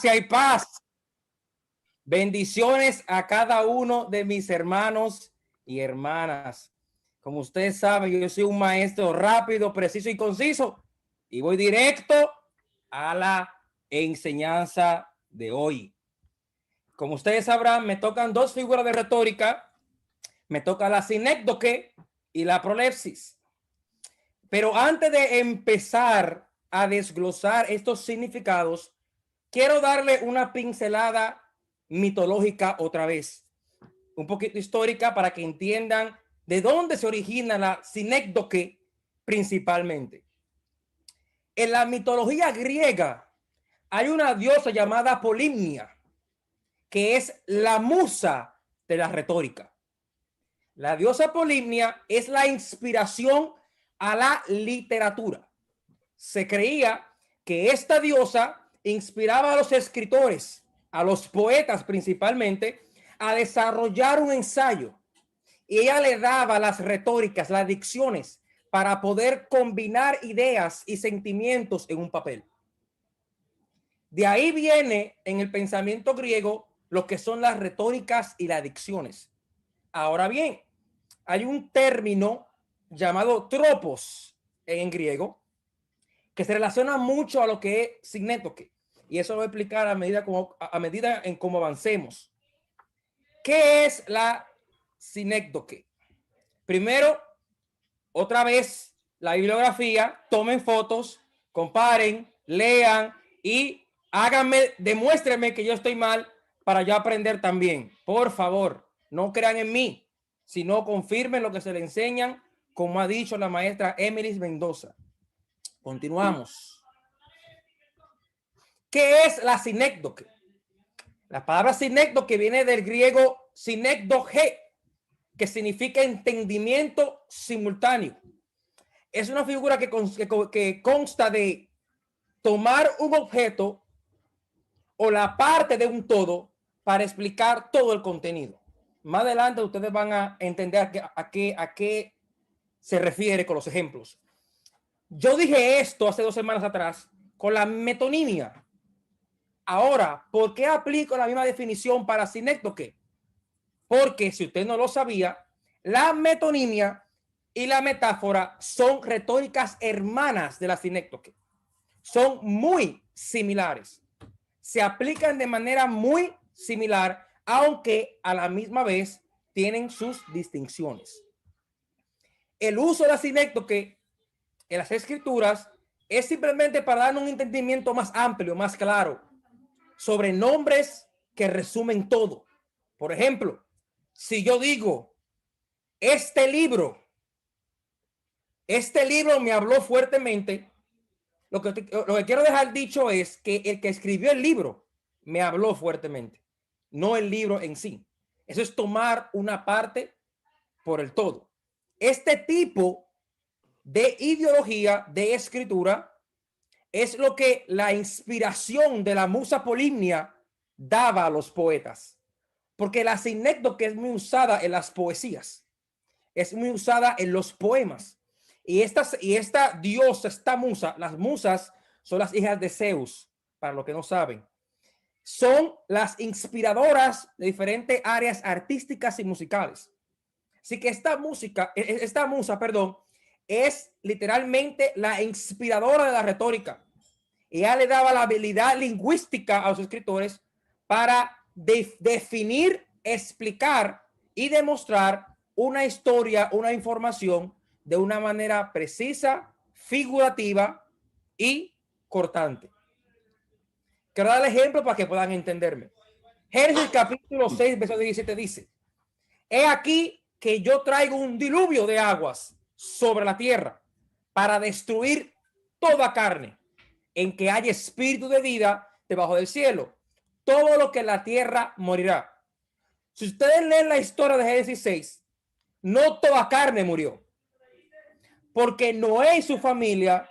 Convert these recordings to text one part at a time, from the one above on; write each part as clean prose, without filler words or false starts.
Gracia y paz. Bendiciones a cada uno de mis hermanos y hermanas. Como ustedes saben, yo soy un maestro rápido, preciso y conciso y voy directo a la enseñanza de hoy. Como ustedes sabrán, me tocan dos figuras de retórica. Me toca la sinécdoque y la prolepsis. Pero antes de empezar a desglosar estos significados, quiero darle una pincelada mitológica otra vez, un poquito histórica para que entiendan de dónde se origina la sinécdoque principalmente. En la mitología griega hay una diosa llamada Polimnia, que es la musa de la retórica. La diosa Polimnia es la inspiración a la literatura. Se creía que esta diosa inspiraba a los escritores, a los poetas principalmente, a desarrollar un ensayo. Y ella le daba las retóricas, las dicciones, para poder combinar ideas y sentimientos en un papel. De ahí viene en el pensamiento griego lo que son las retóricas y las dicciones. Ahora bien, hay un término llamado tropos en griego que se relaciona mucho a lo que es sinécdoque, y eso lo voy a explicar a medida en cómo avancemos. ¿Qué es la sinécdoque? Primero, otra vez, la bibliografía, tomen fotos, comparen, lean y háganme, demuéstrenme que yo estoy mal para yo aprender también. Por favor, no crean en mí, sino confirmen lo que se le enseñan, como ha dicho la maestra Emilis Mendoza. Continuamos. ¿Qué es la sinécdoque? La palabra sinécdoque viene del griego sinécdoge, que significa entendimiento simultáneo. Es una figura que consta de tomar un objeto o la parte de un todo para explicar todo el contenido. Más adelante ustedes van a entender a qué se refiere con los ejemplos. Yo dije esto hace 2 semanas atrás con la metonimia. Ahora, ¿por qué aplico la misma definición para sinécdoque? Porque si usted no lo sabía, la metonimia y la metáfora son retóricas hermanas de la sinécdoque. Son muy similares. Se aplican de manera muy similar, aunque a la misma vez tienen sus distinciones. El uso de la sinécdoque en las escrituras es simplemente para dar un entendimiento más amplio, más claro, sobre nombres que resumen todo. Por ejemplo, si yo digo, este libro me habló fuertemente, lo que quiero dejar dicho es que el que escribió el libro me habló fuertemente, no el libro en sí. Eso es tomar una parte por el todo. Este tipo de ideología de escritura es lo que la inspiración de la musa Polimnia daba a los poetas, porque la sinécdoque es muy usada en las poesías, es muy usada en los poemas, y esta diosa, esta musa, las musas son las hijas de Zeus, para los que no saben, son las inspiradoras de diferentes áreas artísticas y musicales. Así que esta musa, es literalmente la inspiradora de la retórica. Ella le daba la habilidad lingüística a los escritores para definir, explicar y demostrar una historia, una información de una manera precisa, figurativa y cortante. Quiero dar el ejemplo para que puedan entenderme. Génesis capítulo 6, verso 17 dice: he aquí que yo traigo un diluvio de aguas sobre la tierra para destruir toda carne en que haya espíritu de vida debajo del cielo. Todo lo que en la tierra morirá. Si ustedes leen la historia de Génesis 6, no toda carne murió, porque Noé y su familia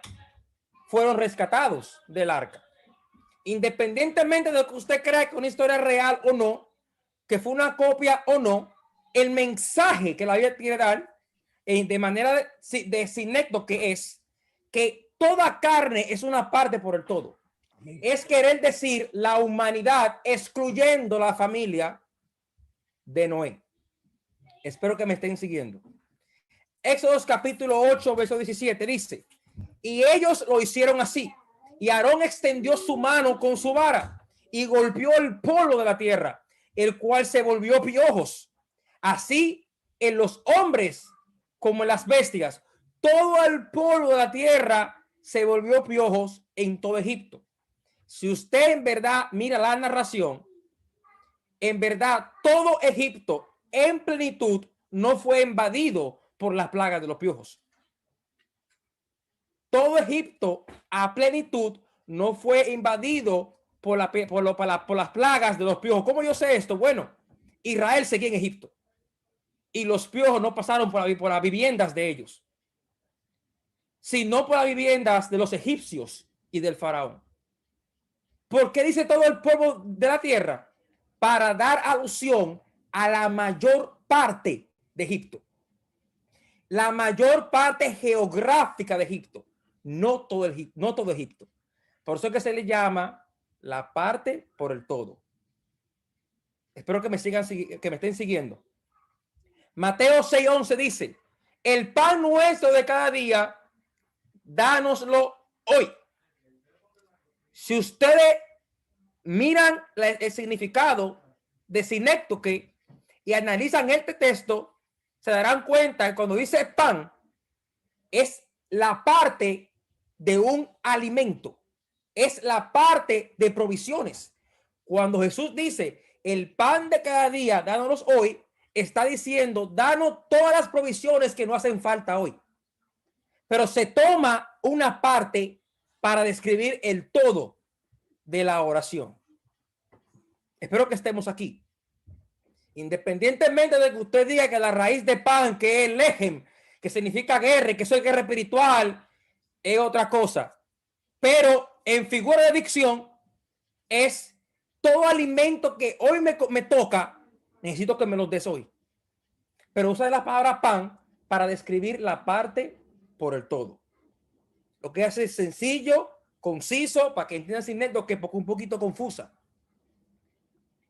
fueron rescatados del arca. Independientemente de que usted crea que una historia real o no, que fue una copia o no, el mensaje que la Biblia quiere dar de manera de sinécdoque es que toda carne es una parte por el todo. es querer decir la humanidad, excluyendo la familia de Noé. Espero que me estén siguiendo. Éxodo capítulo 8, verso 17 dice, y ellos lo hicieron así. Y Aarón extendió su mano con su vara y golpeó el polvo de la tierra, el cual se volvió piojos. Así en los hombres como en las bestias, todo el polvo de la tierra se volvió piojos en todo Egipto. Si usted en verdad mira la narración, en verdad todo Egipto en plenitud no fue invadido por las plagas de los piojos. Todo Egipto a plenitud no fue invadido por las plagas de los piojos. ¿Cómo yo sé esto? Bueno, Israel seguía en Egipto y los piojos no pasaron por las viviendas de ellos, sino por las viviendas de los egipcios y del faraón. ¿Por qué dice todo el polvo de la tierra? Para dar alusión a la mayor parte de Egipto. La mayor parte geográfica de Egipto. No todo Egipto. Por eso es que se le llama la parte por el todo. Espero que me estén siguiendo. Mateo 6:11 dice, el pan nuestro de cada día, dánoslo hoy. Si ustedes miran el significado de sinécdoque y analizan este texto, se darán cuenta que cuando dice pan, es la parte de un alimento, es la parte de provisiones. Cuando Jesús dice, el pan de cada día, dános hoy, está diciendo, danos todas las provisiones que no hacen falta hoy. Pero se toma una parte para describir el todo de la oración. Espero que estemos aquí. Independientemente de que usted diga que la raíz de pan, que es lejem, que significa guerra, que eso es guerra espiritual, es otra cosa. Pero en figura de dicción es todo alimento que hoy me toca, necesito que me los des hoy. Pero usa la palabra pan para describir la parte por el todo. Lo que hace es sencillo, conciso, para que entiendan sin neto, que es un poquito confusa.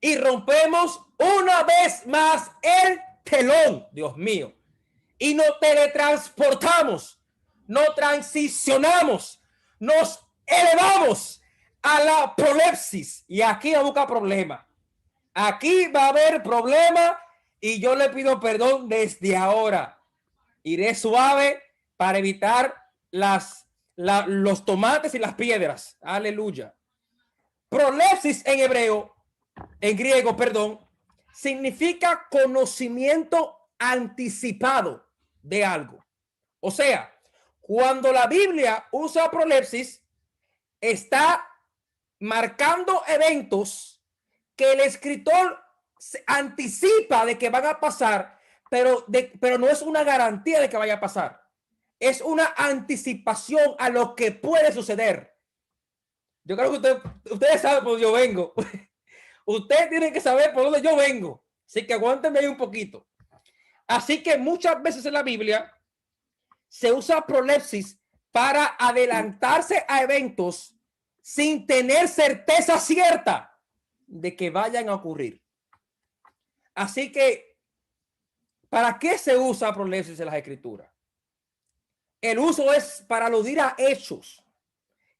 Y rompemos una vez más el telón, Dios mío, y nos teletransportamos, nos transicionamos, nos elevamos a la apocalipsis. Y aquí va a buscar problema. Aquí va a haber problema y yo le pido perdón desde ahora. Iré suave para evitar los tomates y las piedras. Aleluya. Prolepsis en hebreo, en griego, perdón, significa conocimiento anticipado de algo. O sea, cuando la Biblia usa prolepsis, está marcando eventos que el escritor se anticipa de que van a pasar, pero no es una garantía de que vaya a pasar. Es una anticipación a lo que puede suceder. Yo creo que ustedes saben por dónde yo vengo. Ustedes tienen que saber por dónde yo vengo. Así que aguántenme ahí un poquito. Así que muchas veces en la Biblia se usa prolepsis para adelantarse a eventos sin tener certeza cierta de que vayan a ocurrir. Así que, ¿para qué se usa prolepsis en las escrituras? El uso es para aludir a hechos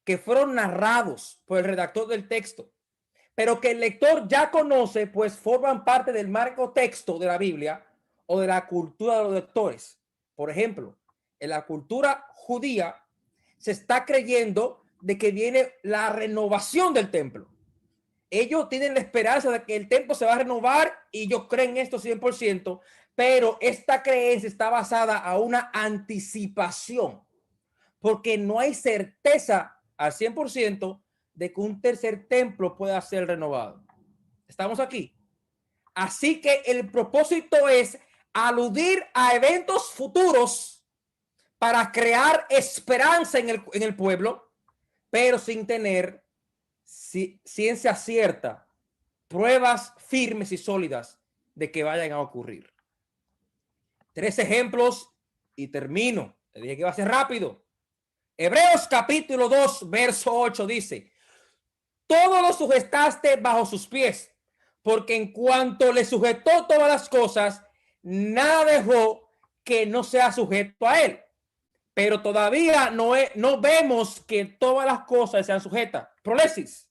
que fueron narrados por el redactor del texto, pero que el lector ya conoce, pues forman parte del marco texto de la Biblia o de la cultura de los lectores. Por ejemplo, en la cultura judía se está creyendo de que viene la renovación del templo. Ellos tienen la esperanza de que el templo se va a renovar y ellos creen esto 100%, pero esta creencia está basada a una anticipación, porque no hay certeza al 100% de que un tercer templo pueda ser renovado. ¿Estamos aquí? Así que el propósito es aludir a eventos futuros para crear esperanza en el pueblo, pero sin tener ciencia cierta, pruebas firmes y sólidas de que vayan a ocurrir. 3 ejemplos y termino. Te dije que iba a ser rápido. Hebreos capítulo 2, verso 8 dice, todo lo sujetaste bajo sus pies, porque en cuanto le sujetó todas las cosas, nada dejó que no sea sujeto a él. Pero todavía no vemos que todas las cosas sean sujetas. Prolesis.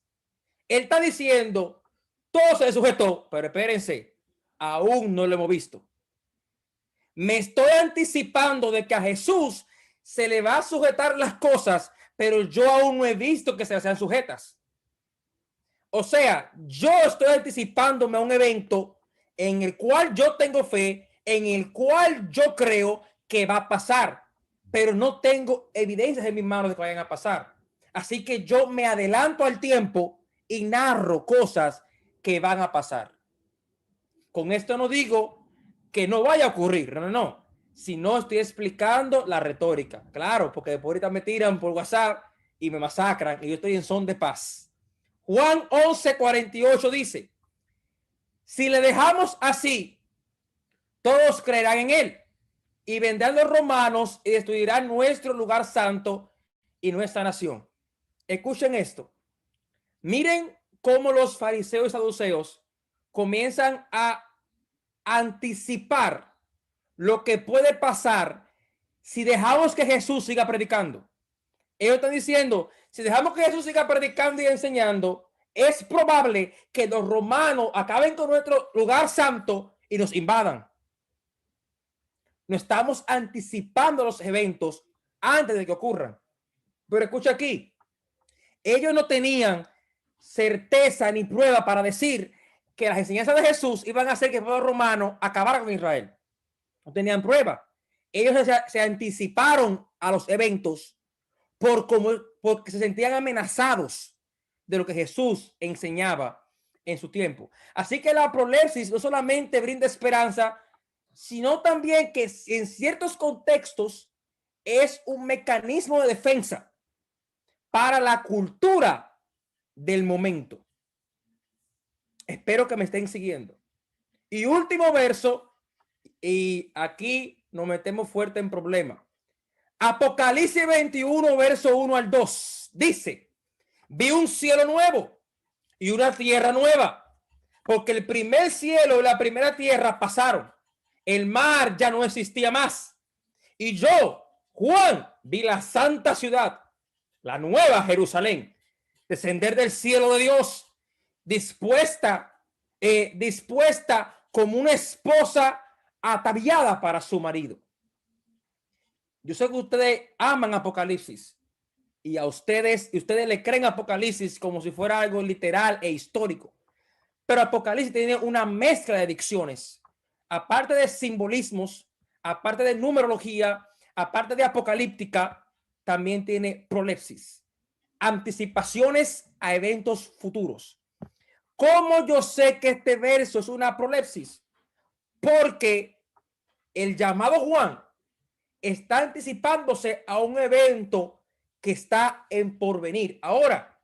Él está diciendo, todo se sujetó, pero espérense, aún no lo hemos visto. Me estoy anticipando de que a Jesús se le va a sujetar las cosas, pero yo aún no he visto que se sean sujetas. O sea, yo estoy anticipándome a un evento en el cual yo tengo fe, en el cual yo creo que va a pasar, pero no tengo evidencias en mis manos de que vayan a pasar. Así que yo me adelanto al tiempo y narro cosas que van a pasar. Con esto no digo que no vaya a ocurrir, no. Si no, estoy explicando la retórica. Claro, porque después ahorita me tiran por WhatsApp y me masacran y yo estoy en son de paz. Juan 11:48 dice, si le dejamos así, todos creerán en él y vendrán los romanos y destruirán nuestro lugar santo y nuestra nación. Escuchen esto. Miren cómo los fariseos y saduceos comienzan a anticipar lo que puede pasar si dejamos que Jesús siga predicando. Ellos están diciendo, si dejamos que Jesús siga predicando y enseñando, es probable que los romanos acaben con nuestro lugar santo y nos invadan. No estamos anticipando los eventos antes de que ocurran. Pero escucha aquí, ellos no tenían certeza ni prueba para decir que las enseñanzas de Jesús iban a hacer que el pueblo romano acabara con Israel. No tenían prueba. Ellos se anticiparon a los eventos porque se sentían amenazados de lo que Jesús enseñaba en su tiempo. Así que la prolepsis no solamente brinda esperanza, sino también que en ciertos contextos es un mecanismo de defensa para la cultura del momento. Espero que me estén siguiendo. Y último verso, y aquí nos metemos fuerte en problema. Apocalipsis 21, verso 1 al 2, dice, vi un cielo nuevo y una tierra nueva, porque el primer cielo y la primera tierra pasaron. El mar ya no existía más. Y yo, Juan, vi la santa ciudad, la nueva Jerusalén, descender del cielo de Dios, dispuesta como una esposa ataviada para su marido. Yo sé que ustedes aman Apocalipsis y ustedes le creen Apocalipsis como si fuera algo literal e histórico. Pero Apocalipsis tiene una mezcla de dicciones, aparte de simbolismos, aparte de numerología, aparte de apocalíptica, también tiene prolepsis, anticipaciones a eventos futuros. ¿Cómo yo sé que este verso es una prolepsis? Porque el llamado Juan está anticipándose a un evento que está en porvenir. Ahora,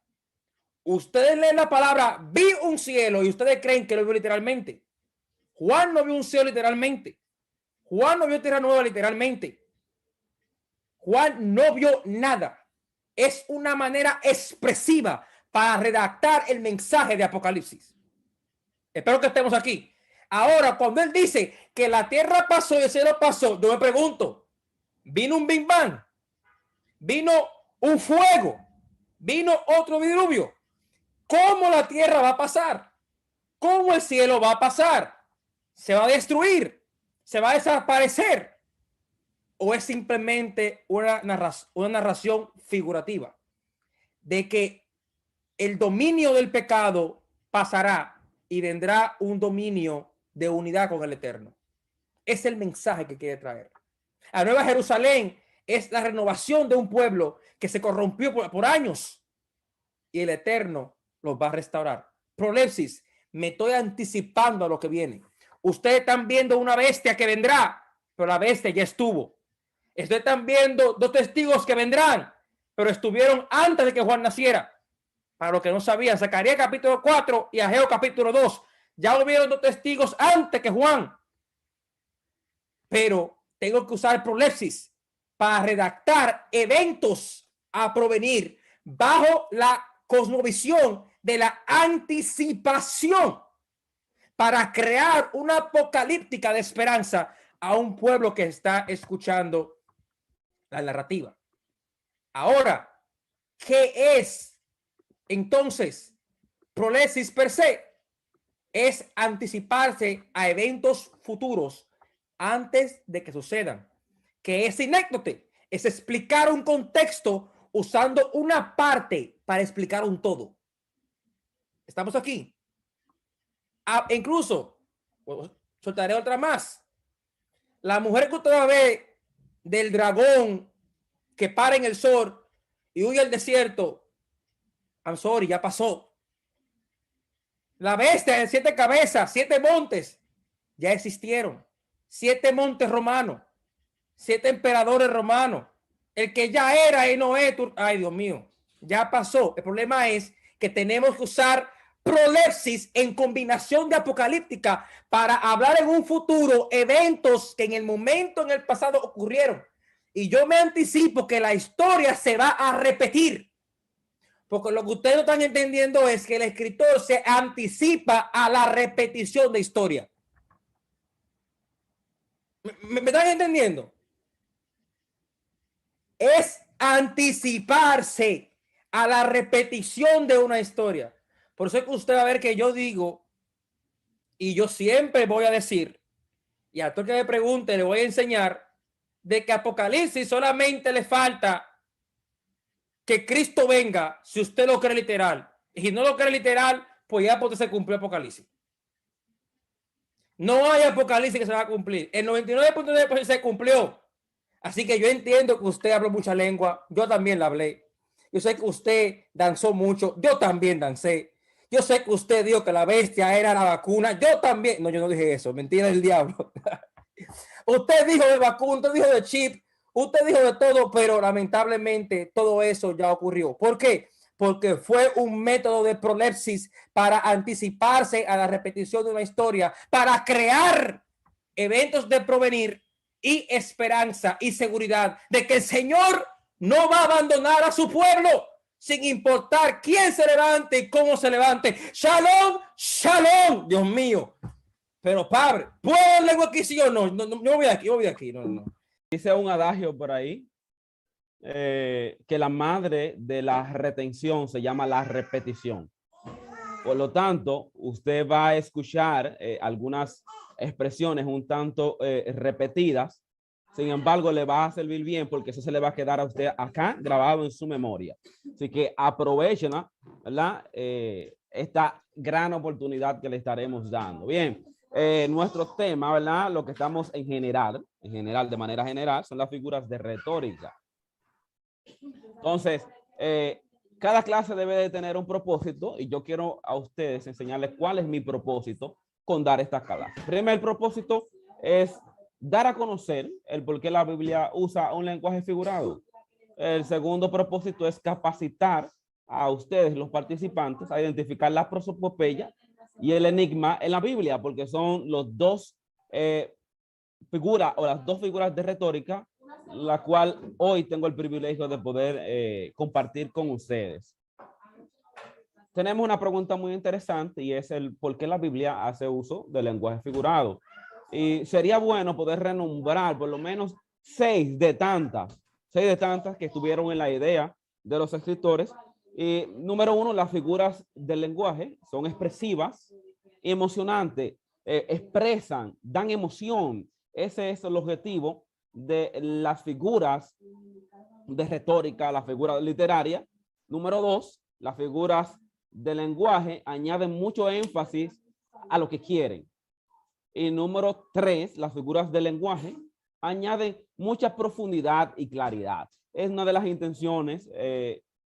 ustedes leen la palabra, vi un cielo, y ustedes creen que lo vio literalmente. Juan no vio un cielo literalmente. Juan no vio tierra nueva literalmente. Juan no vio nada. Es una manera expresiva para redactar el mensaje de Apocalipsis. Espero que estemos aquí. Ahora, cuando él dice que la tierra pasó y el cielo pasó, yo me pregunto, ¿vino un Big Bang? ¿Vino un fuego? ¿Vino otro diluvio? ¿Cómo la tierra va a pasar? ¿Cómo el cielo va a pasar? ¿Se va a destruir? ¿Se va a desaparecer? ¿O es simplemente una narración figurativa de que el dominio del pecado pasará y vendrá un dominio de unidad con el Eterno? Es el mensaje que quiere traer. La Nueva Jerusalén es la renovación de un pueblo que se corrompió por años y el Eterno los va a restaurar. Prolepsis, me estoy anticipando a lo que viene. Ustedes están viendo una bestia que vendrá, pero la bestia ya estuvo. Ustedes están viendo dos testigos que vendrán, pero estuvieron antes de que Juan naciera. Para los que no sabían, Zacarías capítulo 4 y Ageo capítulo 2, ya hubieron dos testigos antes que Juan. Pero tengo que usar prolepsis para redactar eventos a provenir bajo la cosmovisión de la anticipación para crear una apocalíptica de esperanza a un pueblo que está escuchando la narrativa. Ahora, ¿qué es entonces prolepsis per se? Es anticiparse a eventos futuros antes de que sucedan. ¿Qué es sinécdote? Es explicar un contexto usando una parte para explicar un todo. ¿Estamos aquí? Incluso, soltaré otra más. La mujer que usted ve del dragón que para en el sol y huye al desierto, I'm sorry, ya pasó. La bestia de 7 cabezas, 7 montes, ya existieron. 7 montes romanos, 7 emperadores romanos. El que ya era y no es, ay Dios mío, ya pasó. El problema es que tenemos que usar prolepsis en combinación de apocalíptica para hablar en un futuro eventos que en el momento, en el pasado ocurrieron. Y yo me anticipo que la historia se va a repetir. Porque lo que ustedes no están entendiendo es que el escritor se anticipa a la repetición de historia. ¿Me están entendiendo? Es anticiparse a la repetición de una historia. Por eso es que usted va a ver que yo digo, y yo siempre voy a decir, y a todo el que me pregunte le voy a enseñar, de que Apocalipsis solamente le falta que Cristo venga si usted lo cree literal. Y si no lo cree literal, pues ya porque se cumplió Apocalipsis. No hay Apocalipsis que se va a cumplir. El 99.9% se cumplió. Así que yo entiendo que usted habló mucha lengua. Yo también la hablé. Yo sé que usted danzó mucho. Yo también dancé. Yo sé que usted dijo que la bestia era la vacuna. Yo también. No, yo no dije eso. Mentira del diablo. Usted dijo de vacuna, usted dijo de chip, usted dijo de todo, pero lamentablemente todo eso ya ocurrió. ¿Por qué? Porque fue un método de prolepsis para anticiparse a la repetición de una historia, para crear eventos de provenir y esperanza y seguridad de que el Señor no va a abandonar a su pueblo sin importar quién se levante y cómo se levante. Shalom, shalom, Dios mío. Pero padre, ¿puedo lengua aquí sí o no? Yo voy aquí, no. Dice un adagio por ahí que la madre de la retención se llama la repetición. Por lo tanto, usted va a escuchar algunas expresiones un tanto repetidas. Sin embargo, le va a servir bien porque eso se le va a quedar a usted acá grabado en su memoria. Así que aprovechen, ¿verdad? Esta gran oportunidad que le estaremos dando. Bien. Nuestro tema, ¿verdad? Lo que estamos en general, de manera general, son las figuras de retórica. Entonces, cada clase debe de tener un propósito y yo quiero a ustedes enseñarles cuál es mi propósito con dar esta clase. El primer propósito es dar a conocer el por qué la Biblia usa un lenguaje figurado. El segundo propósito es capacitar a ustedes, los participantes, a identificar la prosopopeya y el enigma en la Biblia, porque son los dos figuras o las dos figuras de retórica, la cual hoy tengo el privilegio de poder compartir con ustedes. Tenemos una pregunta muy interesante y es el por qué la Biblia hace uso del lenguaje figurado. Y sería bueno poder renombrar por lo menos 6 de tantas que estuvieron en la idea de los escritores. Y número 1, las figuras del lenguaje son expresivas, emocionantes, expresan, dan emoción. Ese es el objetivo de las figuras de retórica, las figuras literarias. Número 2, las figuras de lenguaje añaden mucho énfasis a lo que quieren. Y número 3, las figuras de lenguaje añaden mucha profundidad y claridad. Es una de las intenciones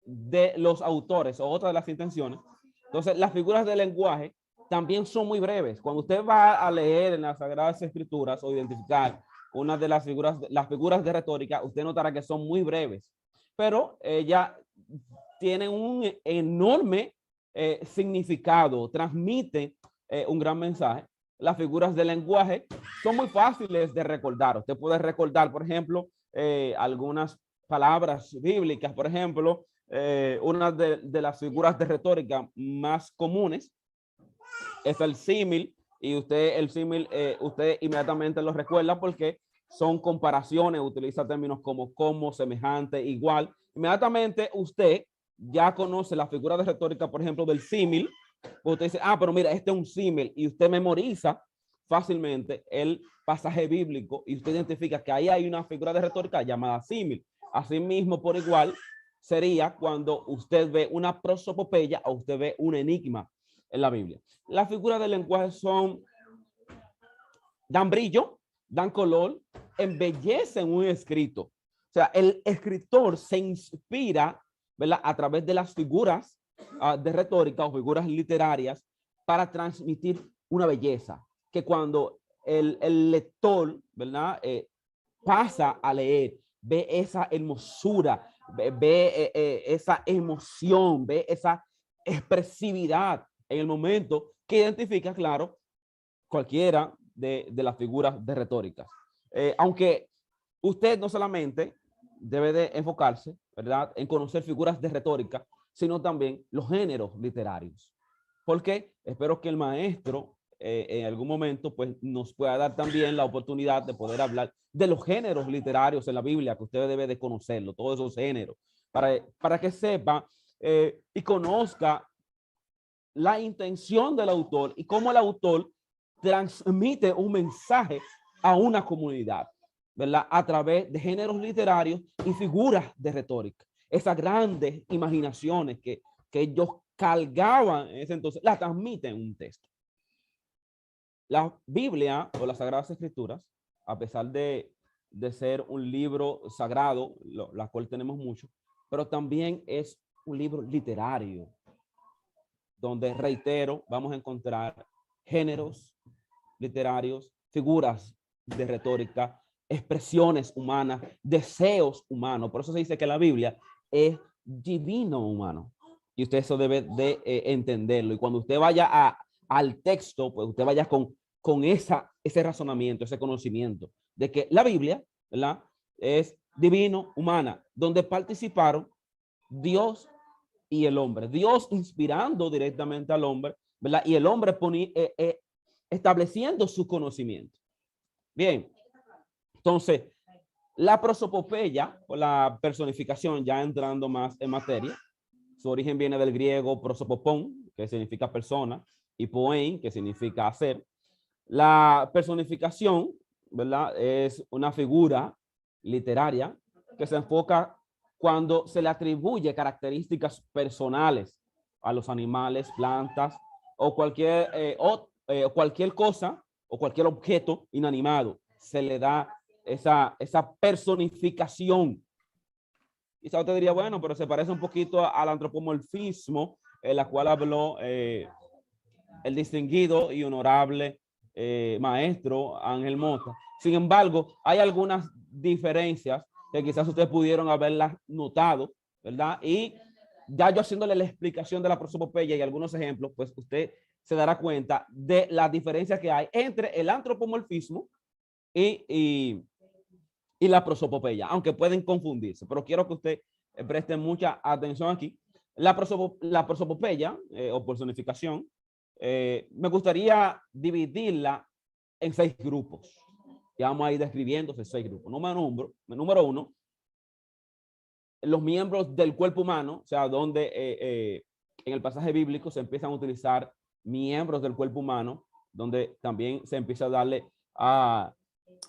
de los autores o otra de las intenciones. Entonces, las figuras de lenguaje también son muy breves. Cuando usted va a leer en las Sagradas Escrituras o identificar una de las figuras de retórica, usted notará que son muy breves, pero ellas tienen un enorme significado, transmiten un gran mensaje. Las figuras de lenguaje son muy fáciles de recordar. Usted puede recordar, por ejemplo, algunas palabras bíblicas, por ejemplo, una de las figuras de retórica más comunes es el símil, y el símil, usted inmediatamente lo recuerda porque son comparaciones, utiliza términos como, semejante, igual. Inmediatamente usted ya conoce la figura de retórica, por ejemplo, del símil. Usted dice, pero mira, este es un símil, y usted memoriza fácilmente el pasaje bíblico y usted identifica que ahí hay una figura de retórica llamada símil. Asimismo, por igual, sería cuando usted ve una prosopopeya o usted ve un enigma en la Biblia. Las figuras del lenguaje dan brillo, dan color, embellecen un escrito. O sea, el escritor se inspira, ¿verdad?, a través de las figuras de retórica o figuras literarias para transmitir una belleza que cuando el lector, ¿verdad?, pasa a leer, ve esa hermosura, ve esa emoción, ve esa expresividad en el momento que identifica, claro, cualquiera de las figuras de retórica. Aunque usted no solamente debe de enfocarse, ¿verdad?, en conocer figuras de retórica, sino también los géneros literarios. Porque espero que el maestro en algún momento pues nos pueda dar también la oportunidad de poder hablar de los géneros literarios en la Biblia, que usted debe de conocerlo, todos esos géneros, para que sepa y conozca la intención del autor y cómo el autor transmite un mensaje a una comunidad, ¿verdad?, a través de géneros literarios y figuras de retórica. Esas grandes imaginaciones que ellos cargaban en ese entonces, las transmiten en un texto. La Biblia o las Sagradas Escrituras, a pesar de ser un libro sagrado, la cual tenemos mucho, pero también es un libro literario, donde, reitero, vamos a encontrar géneros literarios, figuras de retórica, expresiones humanas, deseos humanos. Por eso se dice que la Biblia es divino humano. Y usted eso debe de entenderlo. Y cuando usted vaya al texto, pues usted vaya con ese razonamiento, ese conocimiento de que la Biblia, ¿verdad?, es divino humana, donde participaron Dios y el hombre. Dios inspirando directamente al hombre, ¿verdad?, y el hombre estableciendo su conocimiento. Bien, entonces, la prosopopeya, o la personificación, ya entrando más en materia, su origen viene del griego prosopopón, que significa persona, y poein, que significa hacer. La personificación, ¿verdad?, es una figura literaria que se enfoca cuando se le atribuye características personales a los animales, plantas o cualquier cosa o cualquier objeto inanimado. Se le da esa personificación. Quizá usted diría, bueno, pero se parece un poquito al antropomorfismo, en la cual habló el distinguido y honorable maestro Ángel Mota. Sin embargo, hay algunas diferencias que quizás ustedes pudieron haberlas notado, ¿verdad? Y ya yo haciéndole la explicación de la prosopopeya y algunos ejemplos, pues usted se dará cuenta de las diferencias que hay entre el antropomorfismo y la prosopopeya, aunque pueden confundirse, pero quiero que usted preste mucha atención aquí. La prosopopeya o personificación, me gustaría dividirla en 6 grupos. Ya vamos a ir describiéndose 6 grupos. Número 1, los miembros del cuerpo humano, o sea, donde en el pasaje bíblico se empiezan a utilizar miembros del cuerpo humano, donde también se empieza a darle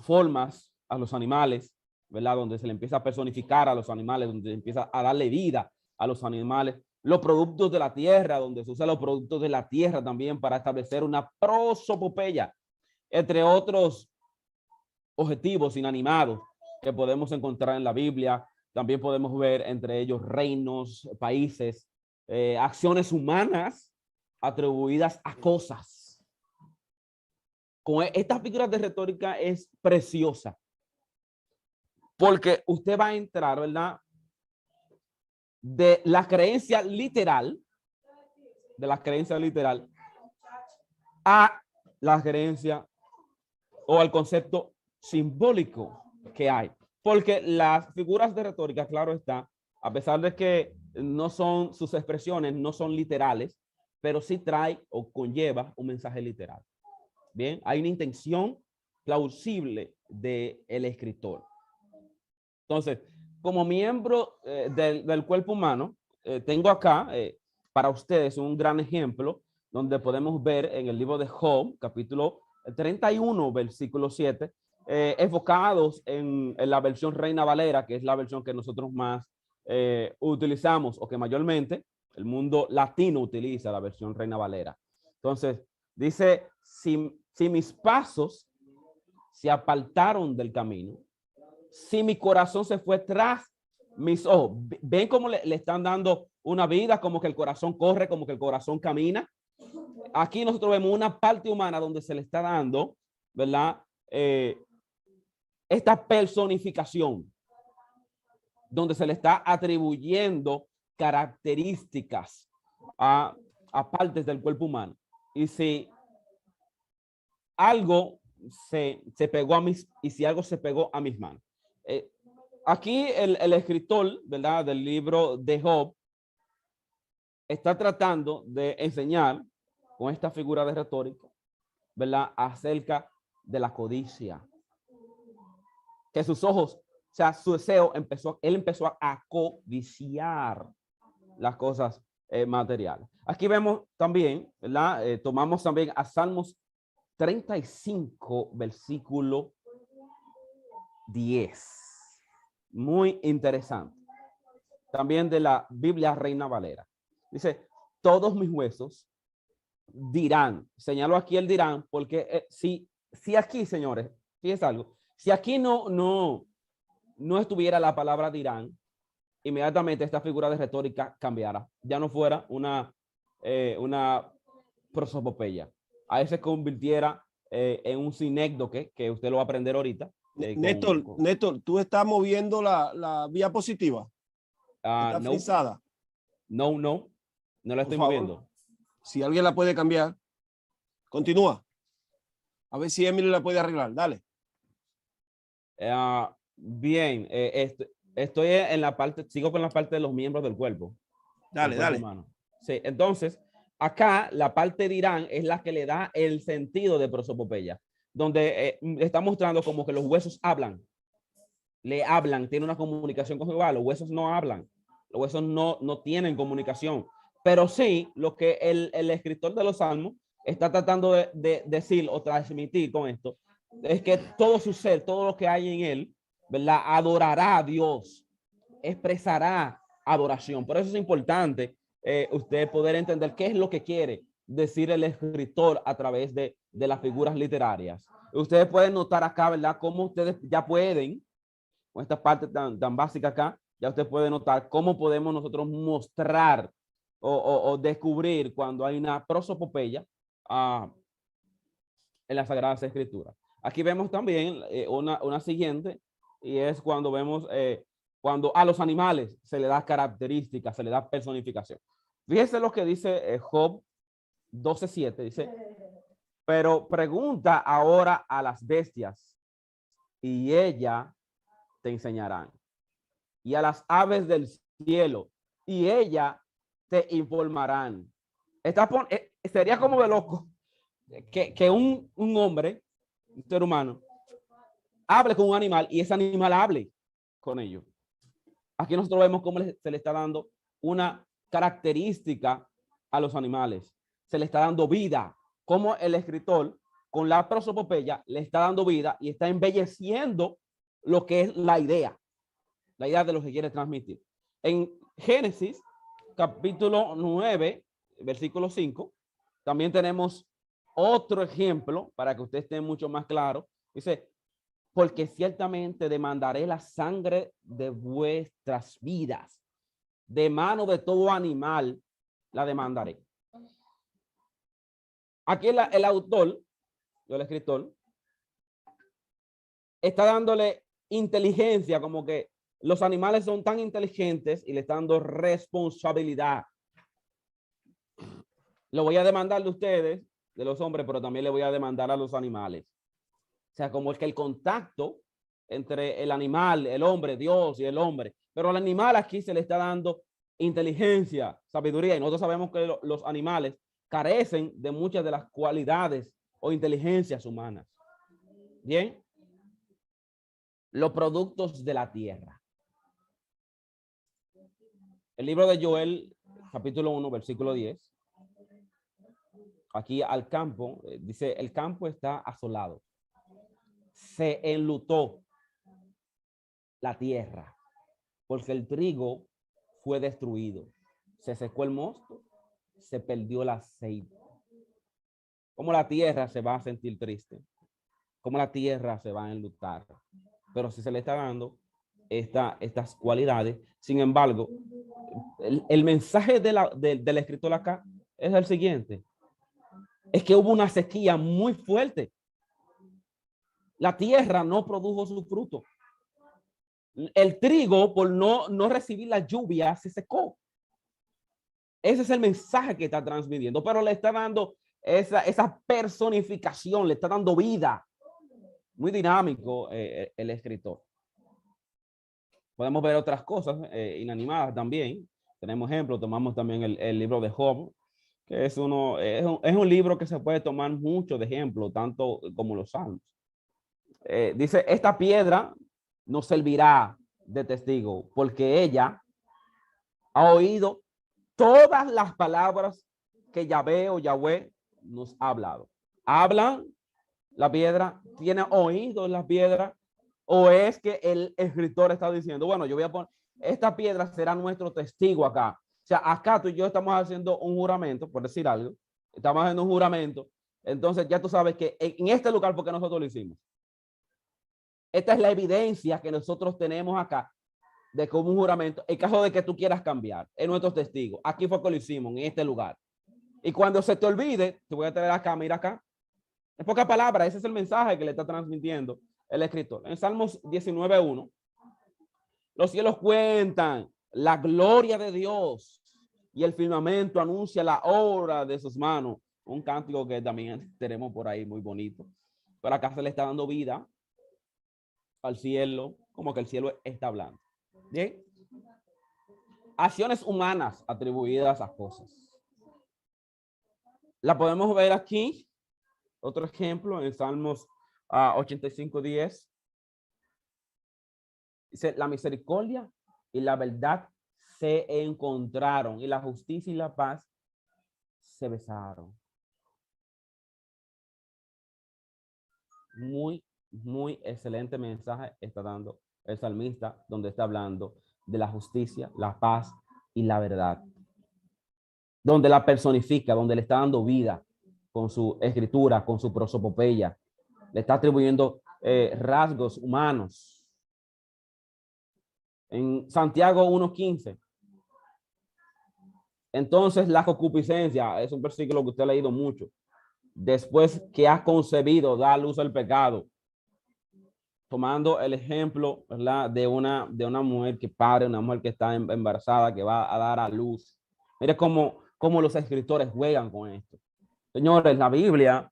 formas a los animales, ¿verdad? Donde se le empieza a personificar a los animales, donde se empieza a darle vida a los animales. Los productos de la tierra, donde se usan los productos de la tierra también para establecer una prosopopeya, entre otros objetivos inanimados que podemos encontrar en la Biblia. También podemos ver entre ellos reinos, países, acciones humanas atribuidas a cosas. Con esta figura de retórica es preciosa, porque usted va a entrar, ¿verdad?, de la creencia literal, a la creencia o al concepto simbólico que hay. Porque las figuras de retórica, claro está, a pesar de que no son, sus expresiones no son literales, pero sí trae o conlleva un mensaje literal. Bien, hay una intención plausible del escritor. Entonces, como miembro del cuerpo humano, tengo acá para ustedes un gran ejemplo donde podemos ver en el libro de Job, capítulo 31, versículo 7, enfocados en la versión Reina Valera, que es la versión que nosotros más utilizamos, o que mayormente el mundo latino utiliza la versión Reina Valera. Entonces, dice, si mis pasos se apartaron del camino, si mi corazón se fue tras mis ojos, ven cómo le están dando una vida, como que el corazón corre, como que el corazón camina. Aquí nosotros vemos una parte humana donde se le está dando, ¿verdad? Esta personificación, donde se le está atribuyendo características a partes del cuerpo humano. Y si algo se pegó a mis, y si algo se pegó a mis manos. Aquí el escritor, ¿verdad?, del libro de Job está tratando de enseñar con esta figura de retórica, ¿verdad?, acerca de la codicia. Que sus ojos, o sea, su deseo él empezó a codiciar las cosas materiales. Aquí vemos también, ¿verdad? Tomamos también a Salmos 35, versículo 10. Muy interesante. También de la Biblia Reina Valera. Dice, todos mis huesos dirán. Señalo aquí el dirán porque si aquí, señores, fíjense algo, si aquí no estuviera la palabra dirán, inmediatamente esta figura de retórica cambiara. Ya no fuera una prosopopeya. Ahí se convirtiera en un sinécdoque, que usted lo va a aprender ahorita. Néstor, tú estás moviendo la vía positiva. Está No, frisada. no la estoy moviendo. Si alguien la puede cambiar, continúa. A ver si Emily la puede arreglar. Dale. Bien, estoy en la parte, sigo con la parte de los miembros del cuerpo. Dale, dale. Humano. Sí, entonces, acá la parte de Irán es la que le da el sentido de prosopopeya, donde está mostrando como que los huesos hablan, le hablan, tiene una comunicación conjugal. Los huesos no hablan, los huesos no tienen comunicación, pero sí lo que el escritor de los Salmos está tratando de decir o transmitir con esto es que todo su ser, todo lo que hay en él, ¿verdad?, adorará a Dios, expresará adoración. Por eso es importante usted poder entender qué es lo que quiere decir el escritor a través de las figuras literarias. Ustedes pueden notar acá, ¿verdad?, cómo ustedes ya pueden, con esta parte tan básica acá, ya usted puede notar cómo podemos nosotros mostrar o descubrir cuando hay una prosopopeya en las Sagradas Escrituras. Aquí vemos también una siguiente, y es cuando vemos cuando a los animales se le da características, se le da personificación. Fíjese lo que dice Job 12:7, dice, pero pregunta ahora a las bestias y ella te enseñarán, y a las aves del cielo y ella te informarán. Sería como de loco que un hombre, un ser humano, hable con un animal y ese animal hable con ellos. Aquí nosotros vemos cómo se le está dando una característica a los animales. Se le está dando vida, como el escritor con la prosopopeya le está dando vida y está embelleciendo lo que es la idea de lo que quiere transmitir. En Génesis, capítulo 9, versículo 5, también tenemos otro ejemplo para que usted esté mucho más claro. Dice, porque ciertamente demandaré la sangre de vuestras vidas, de mano de todo animal la demandaré. Aquí el autor, el escritor, está dándole inteligencia, como que los animales son tan inteligentes y le está dando responsabilidad. Lo voy a demandar de ustedes, de los hombres, pero también le voy a demandar a los animales. O sea, como es que el contacto entre el animal, el hombre, Dios y el hombre, pero al animal aquí se le está dando inteligencia, sabiduría. Y nosotros sabemos que los animales carecen de muchas de las cualidades o inteligencias humanas. Bien. Los productos de la tierra. El libro de Joel, capítulo 1, versículo 10. Aquí al campo, dice, el campo está asolado. Se enlutó la tierra, porque el trigo fue destruido. Se secó el mosto, se perdió el aceite. ¿Cómo la tierra se va a sentir triste? ¿Cómo la tierra se va a enlutar? Pero si se le está dando estas cualidades, sin embargo, el mensaje del escritor acá es el siguiente. Es que hubo una sequía muy fuerte. La tierra no produjo su fruto. El trigo, por no recibir la lluvia, se secó. Ese es el mensaje que está transmitiendo, pero le está dando esa personificación, le está dando vida. Muy dinámico el escritor. Podemos ver otras cosas inanimadas también. Tenemos ejemplos, tomamos también el libro de Job, que es un libro que se puede tomar mucho de ejemplo, tanto como los salmos. Dice, esta piedra nos servirá de testigo, porque ella ha oído todas las palabras que Yahvé o Yahweh nos ha hablado. ¿Hablan la piedra? ¿Tiene oído la piedra? ¿O es que el escritor está diciendo, bueno, yo voy a poner, esta piedra será nuestro testigo acá? O sea, acá tú y yo estamos haciendo un juramento, por decir algo, estamos haciendo un juramento. Entonces ya tú sabes que en este lugar, porque nosotros lo hicimos. Esta es la evidencia que nosotros tenemos acá de como un juramento, en caso de que tú quieras cambiar, es nuestro testigo. Aquí fue que lo hicimos, en este lugar. Y cuando se te olvide, te voy a traer acá, mira acá. En pocas palabras, ese es el mensaje que le está transmitiendo el escritor. En Salmos 19:1, los cielos cuentan la gloria de Dios y el firmamento anuncia la obra de sus manos. Un cántico que también tenemos por ahí muy bonito. Pero acá se le está dando vida al cielo, como que el cielo está hablando. Bien. Acciones humanas atribuidas a cosas. La podemos ver aquí. Otro ejemplo en Salmos 85:10. Dice, la misericordia y la verdad se encontraron y la justicia y la paz se besaron. Muy, muy excelente mensaje está dando el salmista, donde está hablando de la justicia, la paz y la verdad. Donde la personifica, donde le está dando vida con su escritura, con su prosopopeya. Le está atribuyendo rasgos humanos. En Santiago 1:15. Entonces la concupiscencia es un versículo que usted ha leído mucho. Después que has concebido, da luz al pecado. Tomando el ejemplo, ¿verdad?, de una mujer que pare, una mujer que está embarazada, que va a dar a luz. Mire cómo los escritores juegan con esto. Señores, la Biblia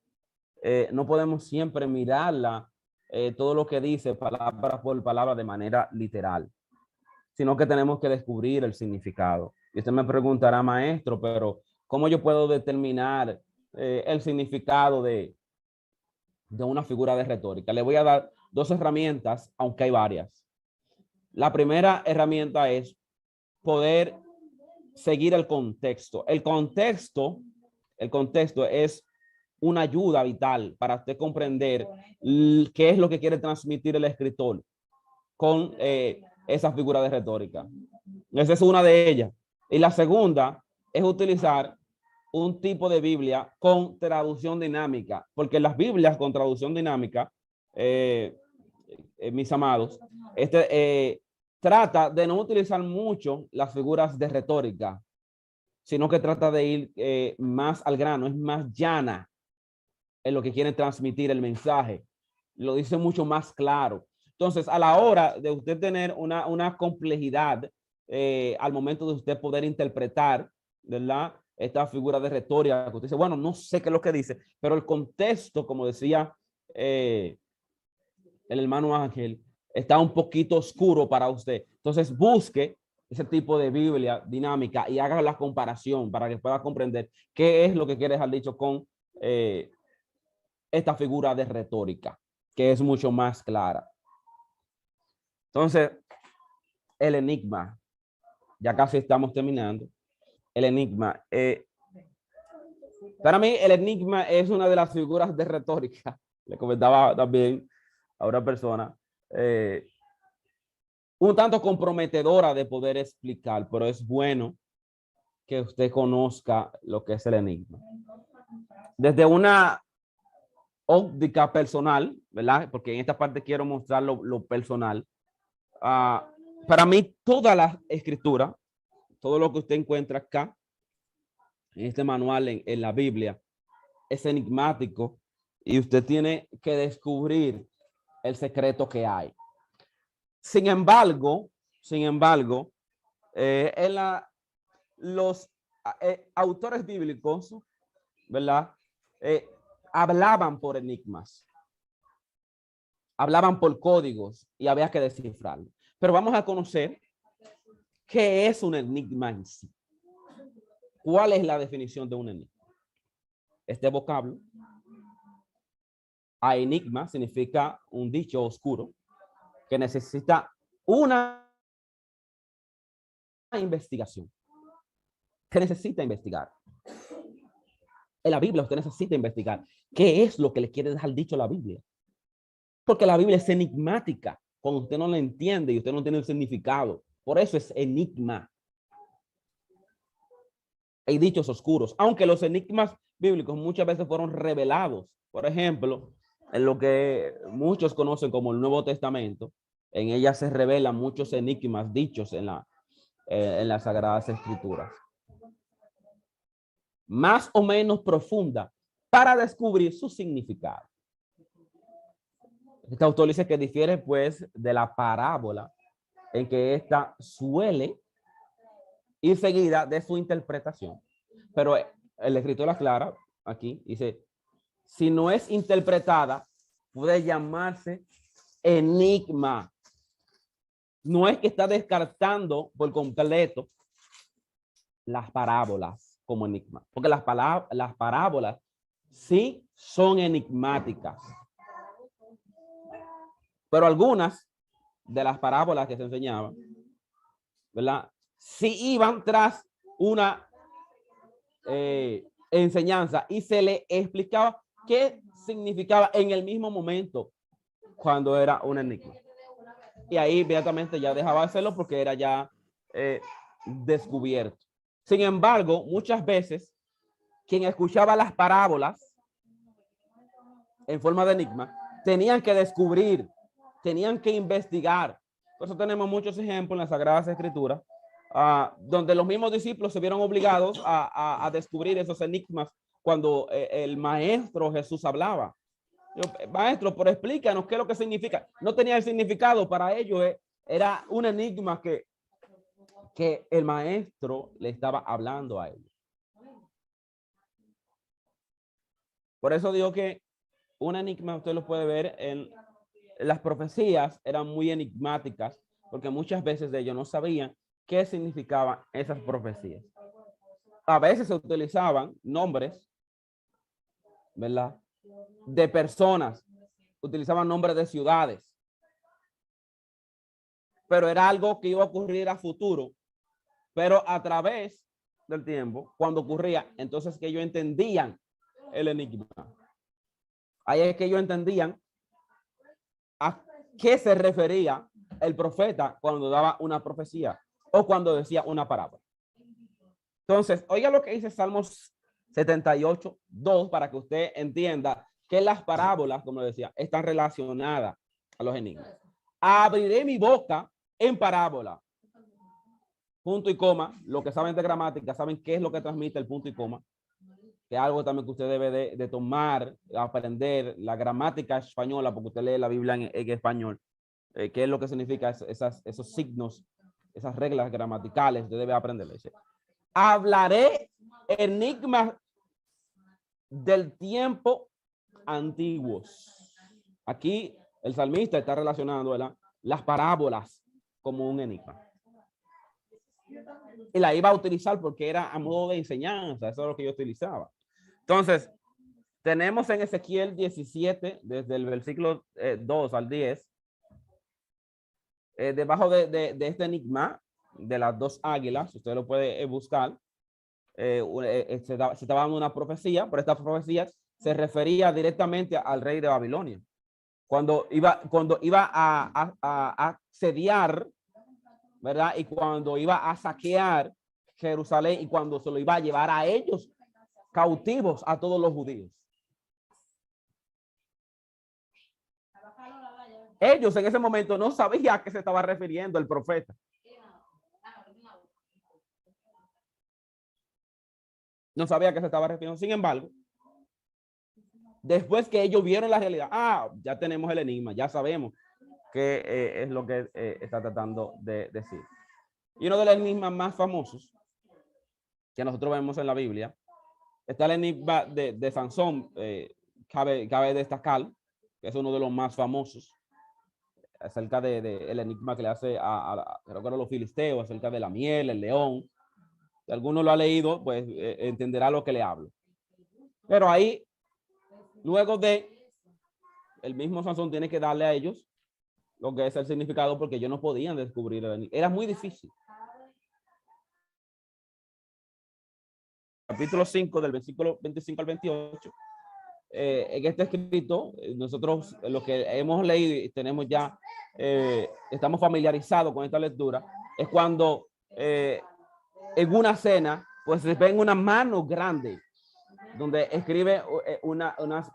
no podemos siempre mirarla, todo lo que dice palabra por palabra de manera literal, sino que tenemos que descubrir el significado. Y usted me preguntará, maestro, pero ¿cómo yo puedo determinar el significado de una figura de retórica? Le voy a dar dos herramientas, aunque hay varias. La primera herramienta es poder seguir el contexto. El contexto es una ayuda vital para usted comprender qué es lo que quiere transmitir el escritor con esa figura de retórica. Esa es una de ellas. Y la segunda es utilizar un tipo de Biblia con traducción dinámica, porque las Biblias con traducción dinámica, mis amados, trata de no utilizar mucho las figuras de retórica, sino que trata de ir más al grano, es más llana en lo que quiere transmitir el mensaje. Lo dice mucho más claro. Entonces, a la hora de usted tener una complejidad al momento de usted poder interpretar, ¿verdad?, esta figura de retórica, que usted dice, bueno, no sé qué es lo que dice, pero el contexto, como decía el hermano Ángel, está un poquito oscuro para usted. Entonces, busque ese tipo de Biblia dinámica y haga la comparación para que pueda comprender qué es lo que quiere dejar dicho con esta figura de retórica, que es mucho más clara. Entonces, el enigma, ya casi estamos terminando. El enigma, para mí el enigma es una de las figuras de retórica. Le comentaba también a una persona, un tanto comprometedora de poder explicar, pero es bueno que usted conozca lo que es el enigma. Desde una óptica personal, ¿verdad? Porque en esta parte quiero mostrar lo personal. Para mí, toda la escritura, todo lo que usted encuentra acá, en este manual, en la Biblia, es enigmático y usted tiene que descubrir el secreto que hay. Sin embargo, los autores bíblicos, ¿verdad? Hablaban por enigmas, hablaban por códigos y había que descifrarlo. Pero vamos a conocer qué es un enigma en sí. ¿Cuál es la definición de un enigma? Este vocablo, a enigma, significa un dicho oscuro que necesita una investigación. Que necesita investigar. En la Biblia usted necesita investigar qué es lo que le quiere dejar dicho la Biblia. Porque la Biblia es enigmática. Cuando usted no la entiende y usted no tiene el significado. Por eso es enigma. Hay dichos oscuros. Aunque los enigmas bíblicos muchas veces fueron revelados. Por ejemplo, en lo que muchos conocen como el Nuevo Testamento, en ella se revelan muchos enigmas dichos en las Sagradas Escrituras. Más o menos profunda para descubrir su significado. Este autor dice que difiere pues de la parábola en que ésta suele ir seguida de su interpretación. Pero el escritor aclara aquí, dice, si no es interpretada, puede llamarse enigma. No es que está descartando por completo las parábolas como enigma, porque las parábolas sí son enigmáticas. Pero algunas de las parábolas que se enseñaban, ¿verdad? Sí iban tras una enseñanza y se le explicaba qué significaba en el mismo momento cuando era un enigma. Y ahí inmediatamente ya dejaba de hacerlo porque era ya descubierto. Sin embargo, muchas veces quien escuchaba las parábolas en forma de enigma tenían que descubrir, tenían que investigar. Por eso tenemos muchos ejemplos en las Sagradas Escrituras donde los mismos discípulos se vieron obligados a descubrir esos enigmas cuando el maestro Jesús hablaba. Yo, maestro, pero explícanos qué es lo que significa. No tenía el significado para ellos, era un enigma que el maestro le estaba hablando a ellos. Por eso digo que un enigma usted lo puede ver en las profecías, eran muy enigmáticas, porque muchas veces de ellos no sabían qué significaban esas profecías. A veces se utilizaban nombres, ¿verdad?, de personas, utilizaban nombres de ciudades, pero era algo que iba a ocurrir a futuro, pero a través del tiempo, cuando ocurría, entonces que ellos entendían el enigma. Ahí es que ellos entendían a qué se refería el profeta cuando daba una profecía o cuando decía una parábola. Entonces, oiga lo que dice Salmos 78, 2, para que usted entienda que las parábolas, como decía, están relacionadas a los enigmas. Abriré mi boca en parábola. Punto y coma. Lo que saben de gramática, saben qué es lo que transmite el punto y coma. Que es algo también que usted debe de tomar, aprender la gramática española, porque usted lee la Biblia en español. ¿Qué es lo que significa esos signos, esas reglas gramaticales? Usted debe aprenderlas. Hablaré enigmas del tiempo antiguos. Aquí el salmista está relacionando, ¿verdad?, las parábolas como un enigma. y la iba a utilizar porque era a modo de enseñanza. Eso es lo que yo utilizaba. Entonces, tenemos en Ezequiel 17, desde el versículo 2 al 10, debajo de este enigma de las dos águilas, usted lo puede buscar, se estaba dando una profecía, pero esta profecía se refería directamente al rey de Babilonia. Cuando iba a asediar, ¿verdad? Y cuando iba a saquear Jerusalén y cuando se lo iba a llevar a ellos cautivos a todos los judíos. Ellos en ese momento no sabían a qué se estaba refiriendo el profeta. No sabía a qué se estaba refiriendo. Sin embargo, después que ellos vieron la realidad, ya tenemos el enigma, ya sabemos qué es lo que está tratando de decir. Y uno de los enigmas más famosos que nosotros vemos en la Biblia está el enigma de Sansón. Cabe destacar que es uno de los más famosos acerca el enigma que le hace creo que a los filisteos acerca de la miel, el león. Si alguno lo ha leído, pues entenderá lo que le hablo. Pero ahí, luego el mismo Sansón tiene que darle a ellos lo que es el significado porque ellos no podían descubrir el enigma. Era muy difícil. Capítulo 5 del versículo 25 al 28. En este escrito, nosotros lo que hemos leído y tenemos ya, estamos familiarizados con esta lectura, es cuando en una cena, pues se ven una mano grande donde escribe unas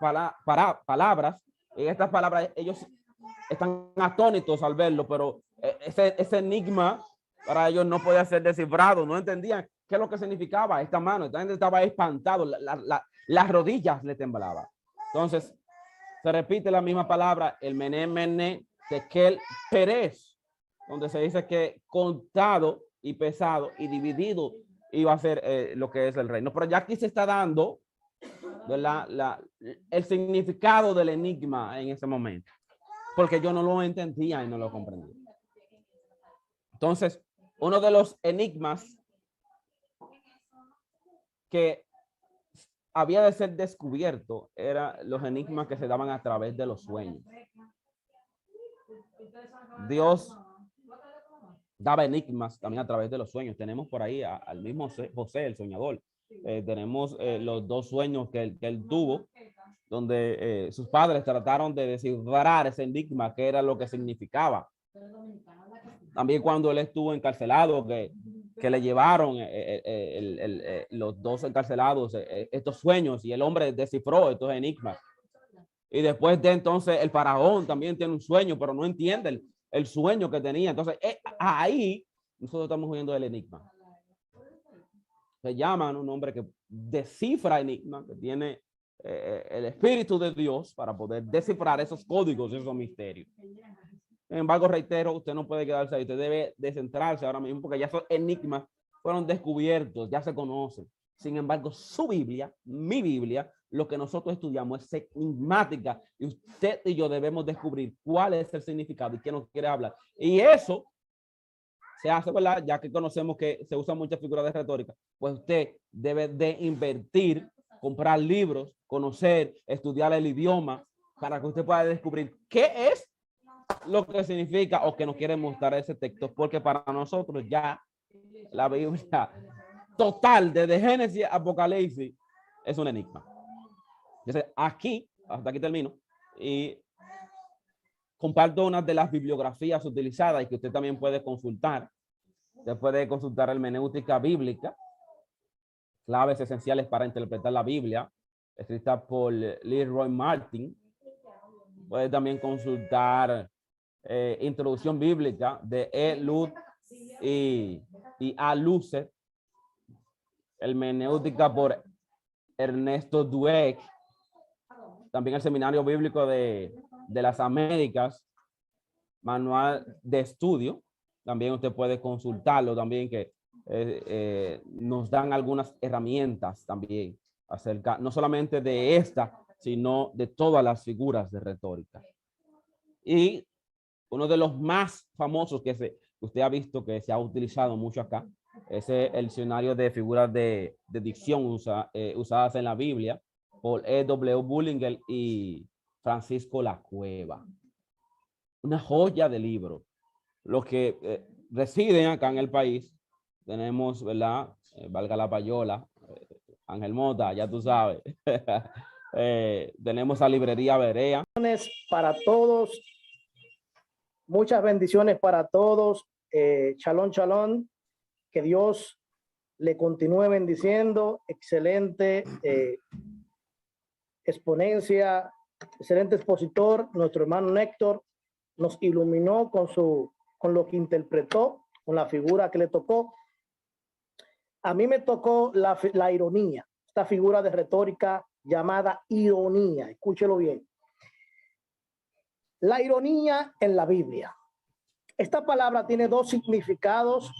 palabras. En estas palabras ellos están atónitos al verlo, pero ese enigma para ellos no podía ser descifrado, no entendían qué es lo que significaba esta mano. Entonces estaba espantado, las rodillas le temblaban. Entonces se repite la misma palabra, el Mené, Mené, Tekel, Perez, donde se dice que contado y pesado y dividido iba a ser lo que es el reino. Pero ya aquí se está dando el significado del enigma en ese momento, porque yo no lo entendía y no lo comprendía. Entonces, uno de los enigmas que había de ser descubierto eran los enigmas que se daban a través de los sueños. Dios daba enigmas también a través de los sueños. Tenemos por ahí al mismo José, el soñador. Tenemos los dos sueños que él tuvo, donde sus padres trataron de descifrar ese enigma, qué era lo que significaba. También cuando él estuvo encarcelado, que le llevaron los dos encarcelados estos sueños y el hombre descifró estos enigmas. Y después de entonces el faraón también tiene un sueño, pero no entiende el sueño que tenía. Entonces ahí nosotros estamos viendo el enigma. Se llaman un hombre que descifra enigmas, que tiene el Espíritu de Dios para poder descifrar esos códigos, esos misterios. Sin embargo, reitero, usted no puede quedarse ahí, usted debe de centrarse ahora mismo porque ya esos enigmas fueron descubiertos, ya se conocen. Sin embargo, su Biblia, mi Biblia, lo que nosotros estudiamos es enigmática y usted y yo debemos descubrir cuál es el significado y qué nos quiere hablar. Y eso se hace, ¿verdad? Ya que conocemos que se usan muchas figuras de retórica, pues usted debe de invertir, comprar libros, conocer, estudiar el idioma para que usted pueda descubrir qué es lo que significa o que nos quiere mostrar ese texto, porque para nosotros ya la Biblia total, desde Génesis a Apocalipsis, es un enigma. Entonces, hasta aquí termino y comparto una de las bibliografías utilizadas y que usted también puede consultar. Usted puede consultar Hermenéutica Bíblica, claves esenciales para interpretar la Biblia, escrita por Leroy Martin. Puede también consultar Introducción Bíblica de E. Lud y A. Luce, Hermenéutica por Ernesto Dweck, también el Seminario Bíblico de las Américas, Manual de Estudio, también usted puede consultarlo también, que nos dan algunas herramientas también acerca, no solamente de esta, sino de todas las figuras de retórica. Y uno de los más famosos que usted ha visto que se ha utilizado mucho acá Ese es el diccionario de figuras de dicción usadas en la Biblia por E.W. Bullinger y Francisco La Cueva. Una joya de libro. Los que residen acá en el país, tenemos, ¿verdad? Valga la payola, Ángel Mota, ya tú sabes. Tenemos a Librería Berea. Para todos, muchas bendiciones para todos. Shalom, shalom. Que Dios le continúe bendiciendo. Excelente exponencia, excelente expositor. Nuestro hermano Néctor nos iluminó con lo que interpretó, con la figura que le tocó. A mí me tocó la ironía, esta figura de retórica llamada ironía. Escúchelo bien. La ironía en la Biblia. Esta palabra tiene dos significados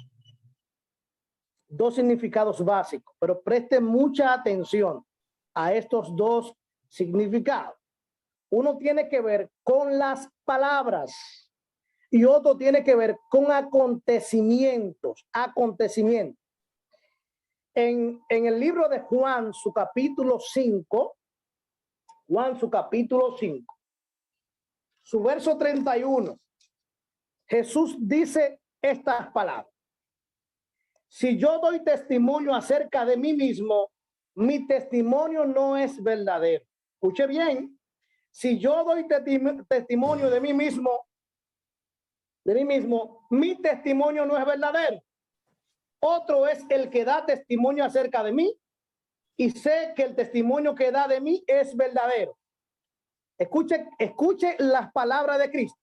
básicos, pero presten mucha atención a estos dos significados. Uno tiene que ver con las palabras y otro tiene que ver con acontecimientos. En el libro de Juan, su capítulo 5, su verso 31, Jesús dice estas palabras: si yo doy testimonio acerca de mí mismo, mi testimonio no es verdadero. Escuche bien, si yo doy testimonio de mí mismo, mi testimonio no es verdadero. Otro es el que da testimonio acerca de mí y sé que el testimonio que da de mí es verdadero. Escuche las palabras de Cristo.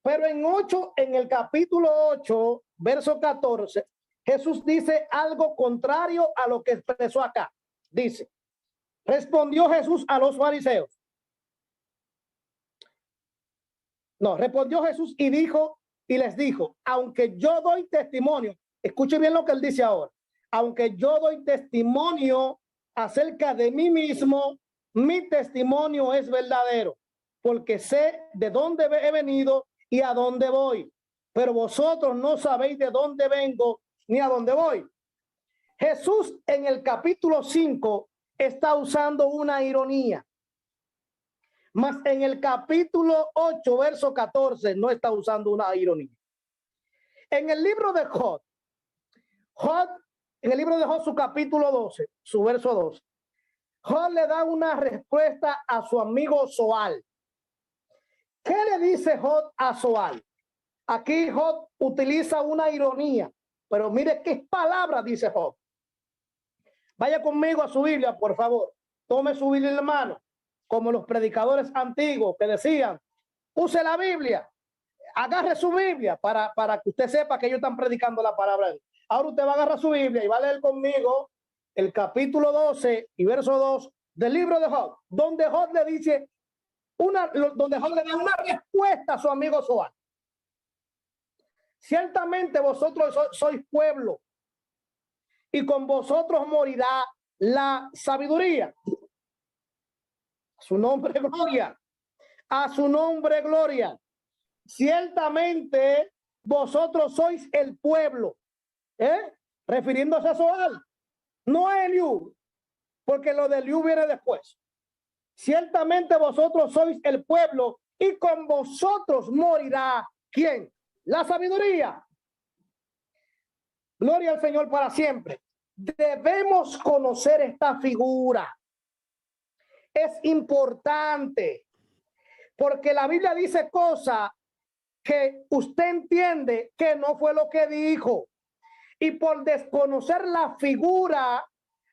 Pero en el capítulo 8, verso 14, Jesús dice algo contrario a lo que expresó acá. Dice, respondió Jesús a los fariseos. Respondió Jesús y les dijo, aunque yo doy testimonio, escuche bien lo que él dice ahora, aunque yo doy testimonio acerca de mí mismo, mi testimonio es verdadero, porque sé de dónde he venido y a dónde voy, pero vosotros no sabéis de dónde vengo ni a dónde voy. Jesús en el capítulo 5 está usando una ironía, mas en el capítulo 8, verso 14, no está usando una ironía. En el libro de Job, su capítulo 12, su verso 2, Job le da una respuesta a su amigo Zoal. ¿Qué le dice Job a Zoal? Aquí Job utiliza una ironía, pero mire qué palabra dice Job. Vaya conmigo a su Biblia, por favor. Tome su Biblia en la mano, como los predicadores antiguos que decían, use la Biblia, agarre su Biblia para que usted sepa que ellos están predicando la palabra. Ahora usted va a agarrar su Biblia y va a leer conmigo el capítulo 12 y verso 2 del libro de Job, donde Job le dice donde Job le da una respuesta a su amigo Zoal. Ciertamente vosotros sois pueblo y con vosotros morirá la sabiduría. A su nombre gloria. A su nombre gloria. Ciertamente vosotros sois el pueblo. Refiriéndose a Zoal. No a Eliú, porque lo de Eliú viene después. Ciertamente vosotros sois el pueblo y con vosotros morirá ¿quién? La sabiduría. Gloria al Señor para siempre. Debemos conocer esta figura. Es importante porque la Biblia dice cosas que usted entiende que no fue lo que dijo. Y por desconocer la figura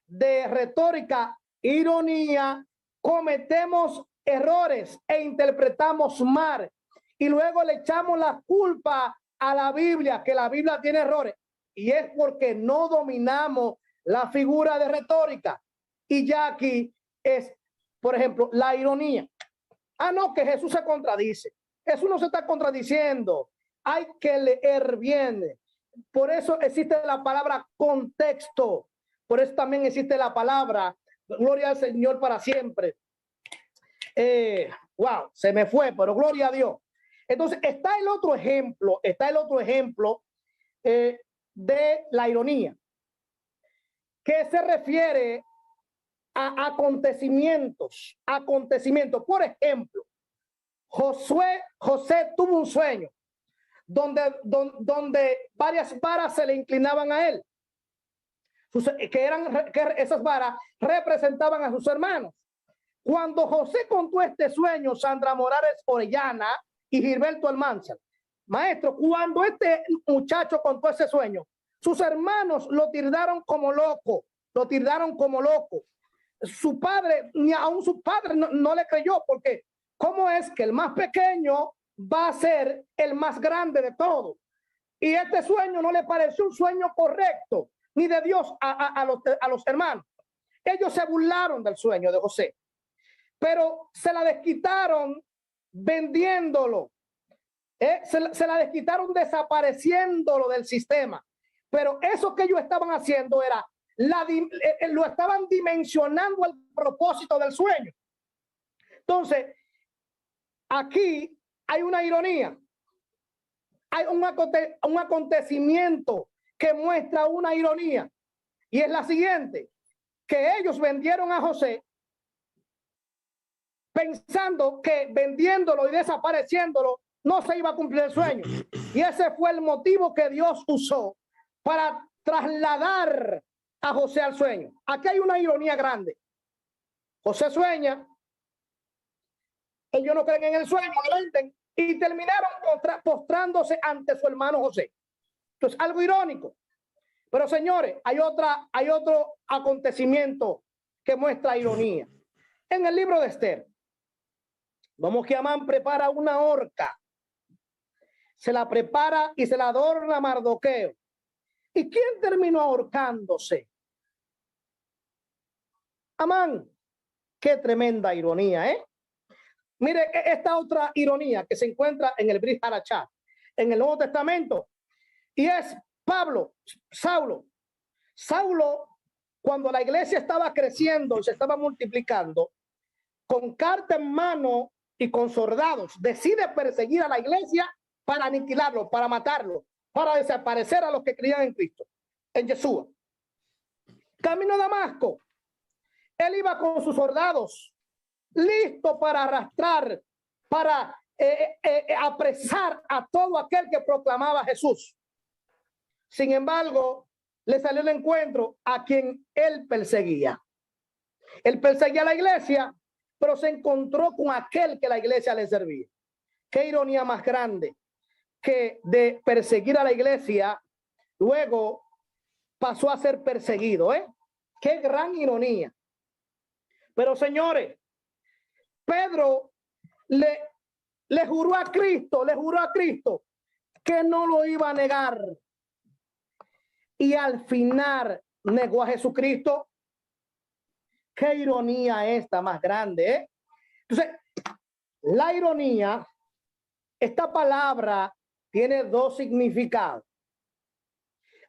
de retórica, ironía, cometemos errores e interpretamos mal. Y luego le echamos la culpa a la Biblia, que la Biblia tiene errores. Y es porque no dominamos la figura de retórica. Y ya aquí es, por ejemplo, la ironía. No, que Jesús se contradice. Jesús no se está contradiciendo. Hay que leer bien. Por eso existe la palabra contexto. Por eso también existe la palabra gloria al Señor para siempre. Wow, se me fue, pero gloria a Dios. Entonces está el otro ejemplo de la ironía. que se refiere a acontecimientos. Por ejemplo, José tuvo un sueño donde varias varas se le inclinaban a él, que esas varas representaban a sus hermanos. Cuando José contó este sueño, Sandra Morales Orellana y Gilberto Almanzar, maestro, cuando este muchacho contó ese sueño, sus hermanos lo tildaron como loco, Su padre, ni aún su padre no le creyó, porque ¿cómo es que el más pequeño va a ser el más grande de todos? Y este sueño no le pareció un sueño correcto, ni de Dios a los hermanos. Ellos se burlaron del sueño de José, pero se la desquitaron vendiéndolo. Se la desquitaron desapareciéndolo del sistema. Pero eso que ellos estaban haciendo era, lo estaban dimensionando el propósito del sueño. Entonces, aquí hay una ironía. Hay un acontecimiento que muestra una ironía. Y es la siguiente, que ellos vendieron a José pensando que vendiéndolo y desapareciéndolo no se iba a cumplir el sueño. Y ese fue el motivo que Dios usó para trasladar a José al sueño. Aquí hay una ironía grande. José sueña, ellos no creen en el sueño, lo venden y terminaron postrándose ante su hermano José. Entonces, algo irónico. Pero señores, hay otro acontecimiento que muestra ironía. En el libro de Esther, vemos que Amán prepara una horca. Se la prepara y se la adorna a Mardoqueo. ¿Y quién terminó ahorcándose? Amán. Qué tremenda ironía, ¿eh? Mire esta otra ironía que se encuentra en el Brit Harachat, en el Nuevo Testamento. Y es Saulo, cuando la iglesia estaba creciendo y se estaba multiplicando, con carta en mano y con soldados, decide perseguir a la iglesia para aniquilarlo, para matarlo, para desaparecer a los que creían en Cristo, en Yeshua. Camino a Damasco, él iba con sus soldados, listo para arrastrar, para apresar a todo aquel que proclamaba a Jesús. Sin embargo, le salió el encuentro a quien él perseguía. Él perseguía a la iglesia, pero se encontró con aquel que la iglesia le servía. Qué ironía más grande, que de perseguir a la iglesia, luego pasó a ser perseguido, ¿eh? Qué gran ironía. Pero señores, Pedro le juró a Cristo que no lo iba a negar. Y al final negó a Jesucristo. Qué ironía esta más grande, ¿eh? Entonces, la ironía, esta palabra tiene dos significados.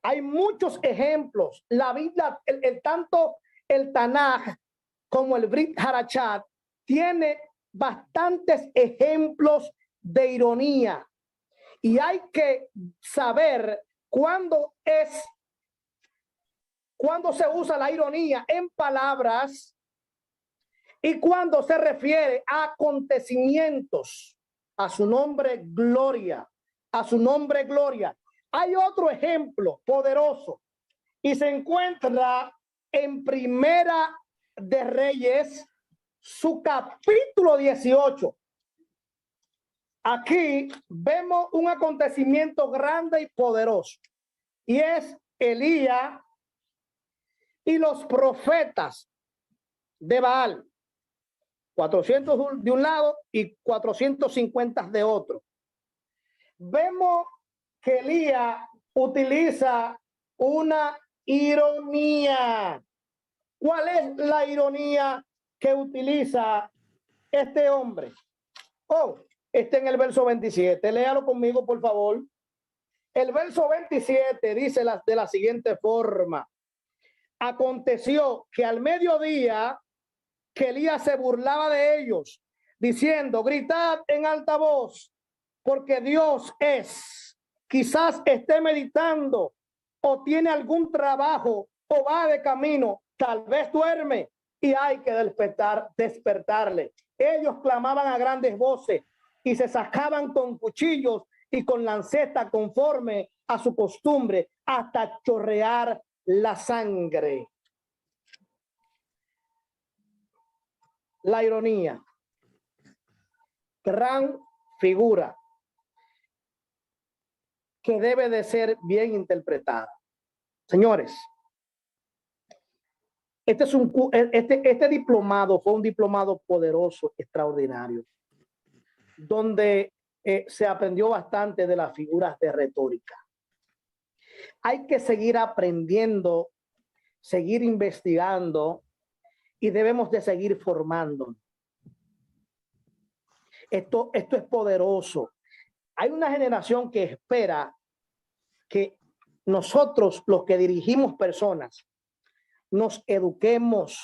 Hay muchos ejemplos. La Biblia, tanto el Tanaj como el Brit Harachat tiene bastantes ejemplos de ironía. Y hay que saber cuándo se usa la ironía en palabras y cuando se refiere a acontecimientos, a su nombre gloria, Hay otro ejemplo poderoso y se encuentra en Primera de Reyes, su capítulo 18. Aquí vemos un acontecimiento grande y poderoso, y es Elías y los profetas de Baal, 400 de un lado y 450 de otro. Vemos que Elías utiliza una ironía. ¿Cuál es la ironía que utiliza este hombre? Está en el verso 27. Léalo conmigo, por favor. El verso 27 dice de la siguiente forma: aconteció que al mediodía que Elías se burlaba de ellos, diciendo: gritad en alta voz, porque Dios quizás esté meditando o tiene algún trabajo o va de camino, tal vez duerme y hay que despertarle. Ellos clamaban a grandes voces y se sacaban con cuchillos y con lanceta conforme a su costumbre hasta chorrear la sangre. La ironía. Gran figura que debe de ser bien interpretada. Señores, este diplomado fue un diplomado poderoso, extraordinario, donde se aprendió bastante de las figuras de retórica. Hay que seguir aprendiendo, seguir investigando y debemos de seguir formando. Esto es poderoso. Hay una generación que espera que nosotros, los que dirigimos personas, nos eduquemos.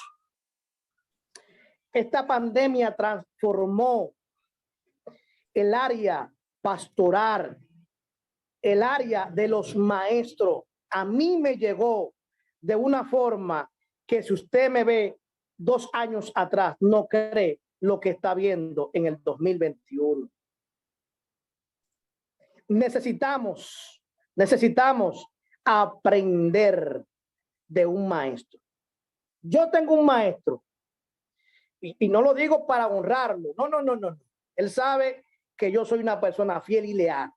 Esta pandemia transformó el área pastoral, el área de los maestros. A mí me llegó de una forma que si usted me ve 2 años atrás, no cree lo que está viendo en el 2021. Necesitamos aprender de un maestro. Yo tengo un maestro y no lo digo para honrarlo. No. Él sabe que yo soy una persona fiel y leal.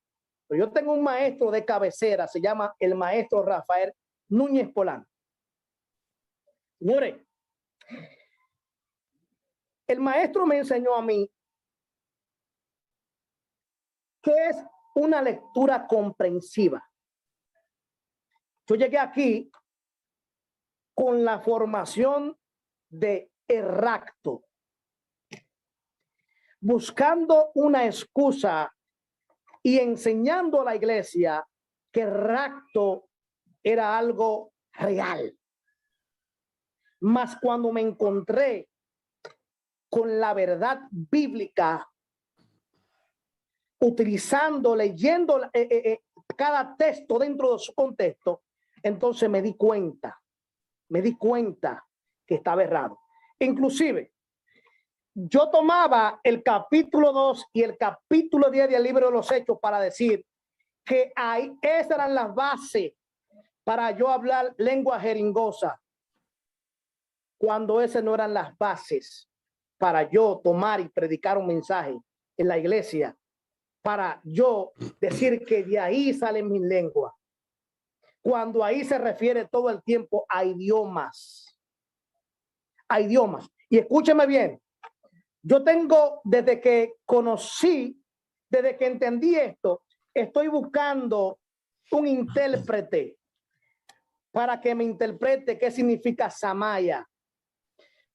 Pero yo tengo un maestro de cabecera, se llama el maestro Rafael Núñez Polanco. Señores, el maestro me enseñó a mí qué es una lectura comprensiva. Yo llegué aquí con la formación de Herracto, buscando una excusa y enseñando a la iglesia que Herracto era algo real. Mas cuando me encontré con la verdad bíblica, leyendo cada texto dentro de su contexto, entonces me di cuenta que estaba errado. Inclusive, yo tomaba el capítulo 2 y el capítulo 10 del libro de los Hechos para decir que esas eran las bases para yo hablar lengua jeringosa, cuando esas no eran las bases para yo tomar y predicar un mensaje en la iglesia, para yo decir que de ahí salen mis lenguas, cuando ahí se refiere todo el tiempo a idiomas. A idiomas. Y escúcheme bien, yo tengo, desde que entendí esto, estoy buscando un intérprete para que me interprete qué significa samaya,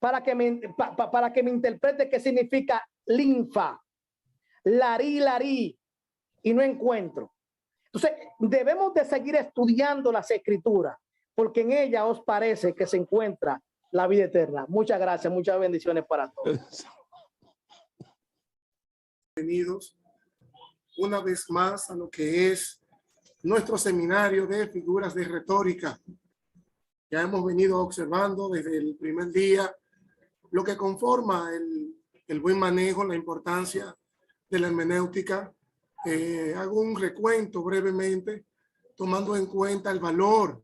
para que me interprete qué significa linfa, larí, y no encuentro. Entonces, debemos de seguir estudiando las escrituras, porque en ellas os parece que se encuentra la vida eterna. Muchas gracias, muchas bendiciones para todos. Bienvenidos una vez más a lo que es nuestro seminario de figuras de retórica. Ya hemos venido observando desde el primer día lo que conforma el buen manejo, la importancia de la hermenéutica. Hago un recuento brevemente, tomando en cuenta el valor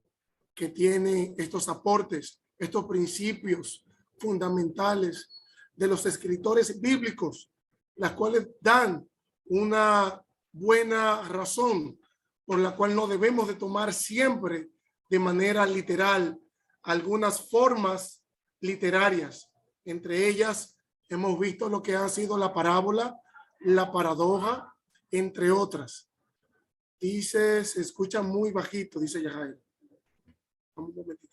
que tienen estos aportes, estos principios fundamentales de los escritores bíblicos, las cuales dan una buena razón por la cual no debemos de tomar siempre de manera literal algunas formas literarias. Entre ellas hemos visto lo que ha sido la parábola, la paradoja, entre otras. Dice, se escucha muy bajito, dice Yajaira. Un momentito.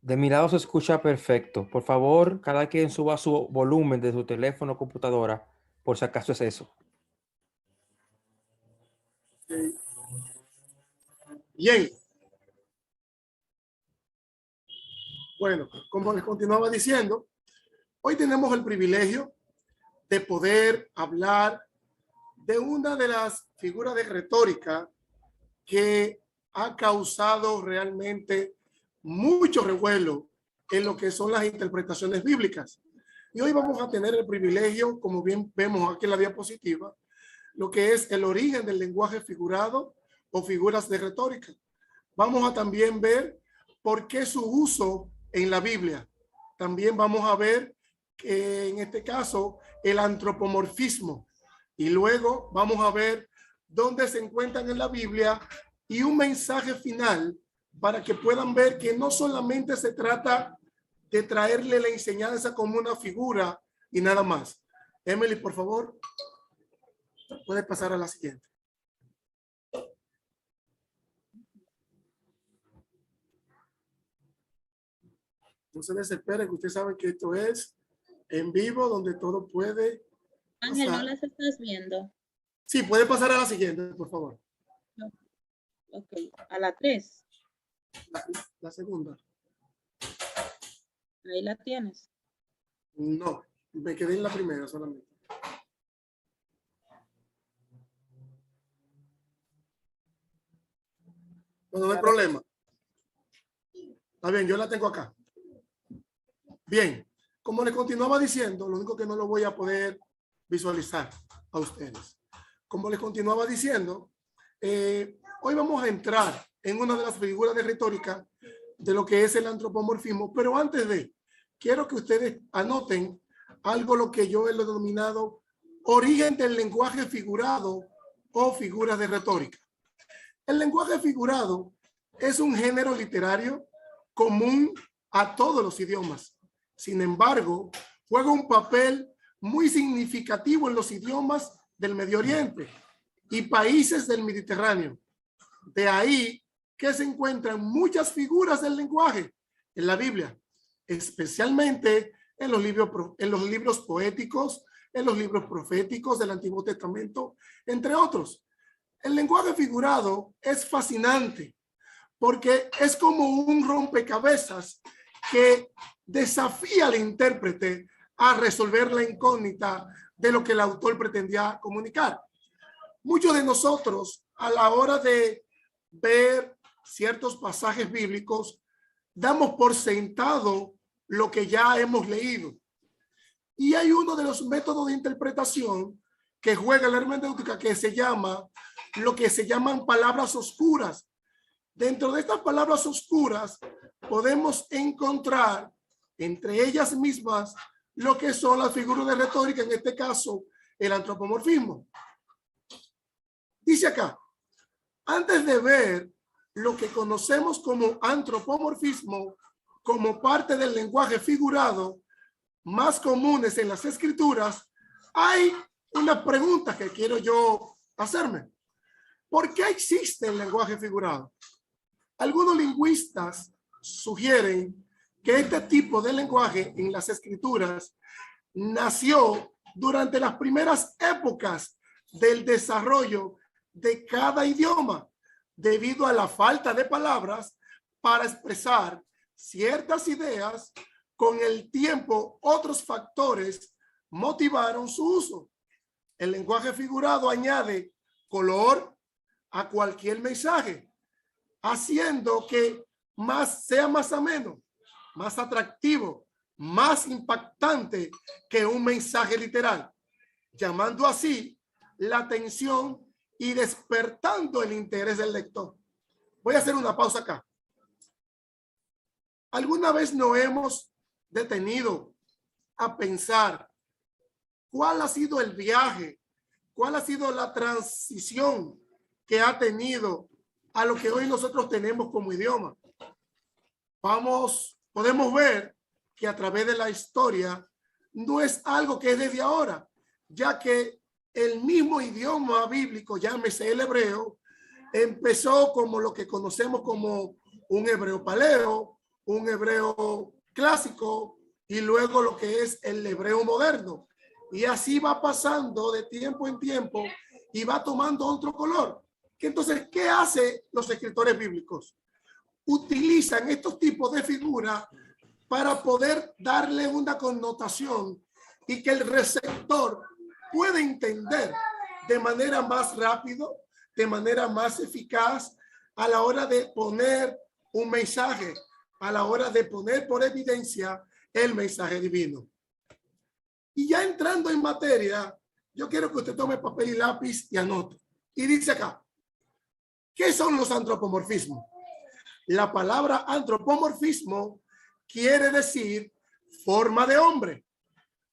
De mi lado se escucha perfecto. Por favor, cada quien suba su volumen de su teléfono o computadora, por si acaso es eso. Bien. Bueno, como les continuaba diciendo, hoy tenemos el privilegio de poder hablar de una de las figuras de retórica que ha causado realmente mucho revuelo en lo que son las interpretaciones bíblicas. Y hoy vamos a tener el privilegio, como bien vemos aquí en la diapositiva, lo que es el origen del lenguaje figurado o figuras de retórica. Vamos a también ver por qué su uso en la Biblia. También vamos a ver que en este caso el antropomorfismo. Y luego vamos a ver dónde se encuentran en la Biblia y un mensaje final para que puedan ver que no solamente se trata de traerle la enseñanza como una figura y nada más. Emily, por favor, puedes pasar a la siguiente. No se desespere, que ustedes saben que esto es en vivo, donde todo puede Ángel, pasar. ¿no las estás viendo? Sí, puede pasar a la siguiente, por favor. No. Ok, a la 3. La segunda. Ahí la tienes. No, me quedé en la primera solamente. Bueno, no hay problema. Está bien, yo la tengo acá. Bien, como les continuaba diciendo, lo único que no lo voy a poder visualizar a ustedes. Como les continuaba diciendo, hoy vamos a entrar en una de las figuras de retórica de lo que es el antropomorfismo, pero antes de, quiero que ustedes anoten algo lo que yo he denominado origen del lenguaje figurado o figuras de retórica. El lenguaje figurado es un género literario común a todos los idiomas. Sin embargo, juega un papel muy significativo en los idiomas del Medio Oriente y países del Mediterráneo. De ahí que se encuentran muchas figuras del lenguaje en la Biblia, especialmente en los libros poéticos, en los libros proféticos del Antiguo Testamento, entre otros. El lenguaje figurado es fascinante porque es como un rompecabezas que desafía al intérprete a resolver la incógnita de lo que el autor pretendía comunicar. Muchos de nosotros, a la hora de ver ciertos pasajes bíblicos, damos por sentado lo que ya hemos leído. Y hay uno de los métodos de interpretación que juega la hermenéutica que se llama, lo que se llaman palabras oscuras. Dentro de estas palabras oscuras podemos encontrar entre ellas mismas lo que son las figuras de retórica, en este caso el antropomorfismo. Dice acá, antes de ver lo que conocemos como antropomorfismo como parte del lenguaje figurado más comunes en las escrituras, hay una pregunta que quiero yo hacerme. ¿Por qué existe el lenguaje figurado? Algunos lingüistas sugieren que este tipo de lenguaje en las escrituras nació durante las primeras épocas del desarrollo de cada idioma, debido a la falta de palabras para expresar ciertas ideas. Con el tiempo, otros factores motivaron su uso. El lenguaje figurado añade color a cualquier mensaje, haciendo que sea más ameno, más atractivo, más impactante que un mensaje literal, llamando así la atención y despertando el interés del lector. Voy a hacer una pausa acá. ¿Alguna vez no hemos detenido a pensar cuál ha sido el viaje, cuál ha sido la transición que ha tenido a lo que hoy nosotros tenemos como idioma? Podemos ver que a través de la historia no es algo que es desde ahora, ya que el mismo idioma bíblico, llámese el hebreo, empezó como lo que conocemos como un hebreo paleo, un hebreo clásico y luego lo que es el hebreo moderno. Y así va pasando de tiempo en tiempo y va tomando otro color. Entonces, ¿qué hacen los escritores bíblicos? Utilizan estos tipos de figuras para poder darle una connotación y que el receptor pueda entender de manera más rápido, de manera más eficaz a la hora de poner un mensaje, a la hora de poner por evidencia el mensaje divino. Y ya entrando en materia, yo quiero que usted tome papel y lápiz y anote. Y dice acá, ¿qué son los antropomorfismos? La palabra antropomorfismo quiere decir forma de hombre,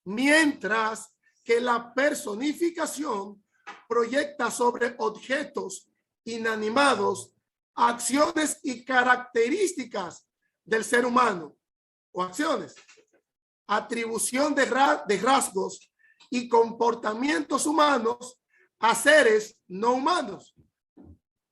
mientras que la personificación proyecta sobre objetos inanimados acciones y características del ser humano o acciones, atribución de rasgos y comportamientos humanos a seres no humanos.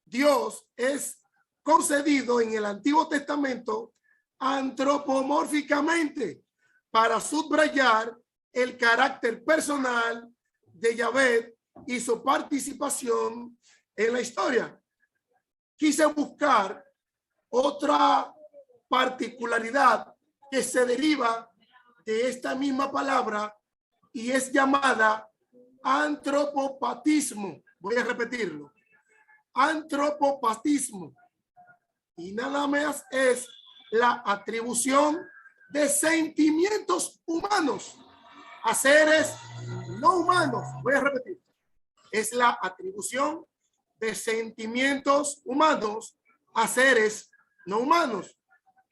Dios es concedido en el Antiguo Testamento antropomórficamente para subrayar el carácter personal de Yahvé y su participación en la historia. Quise buscar otra particularidad que se deriva de esta misma palabra y es llamada antropopatismo. Voy a repetirlo. Antropopatismo. Y nada más es la atribución de sentimientos humanos a seres no humanos. Voy a repetir. Es la atribución de sentimientos humanos a seres no humanos,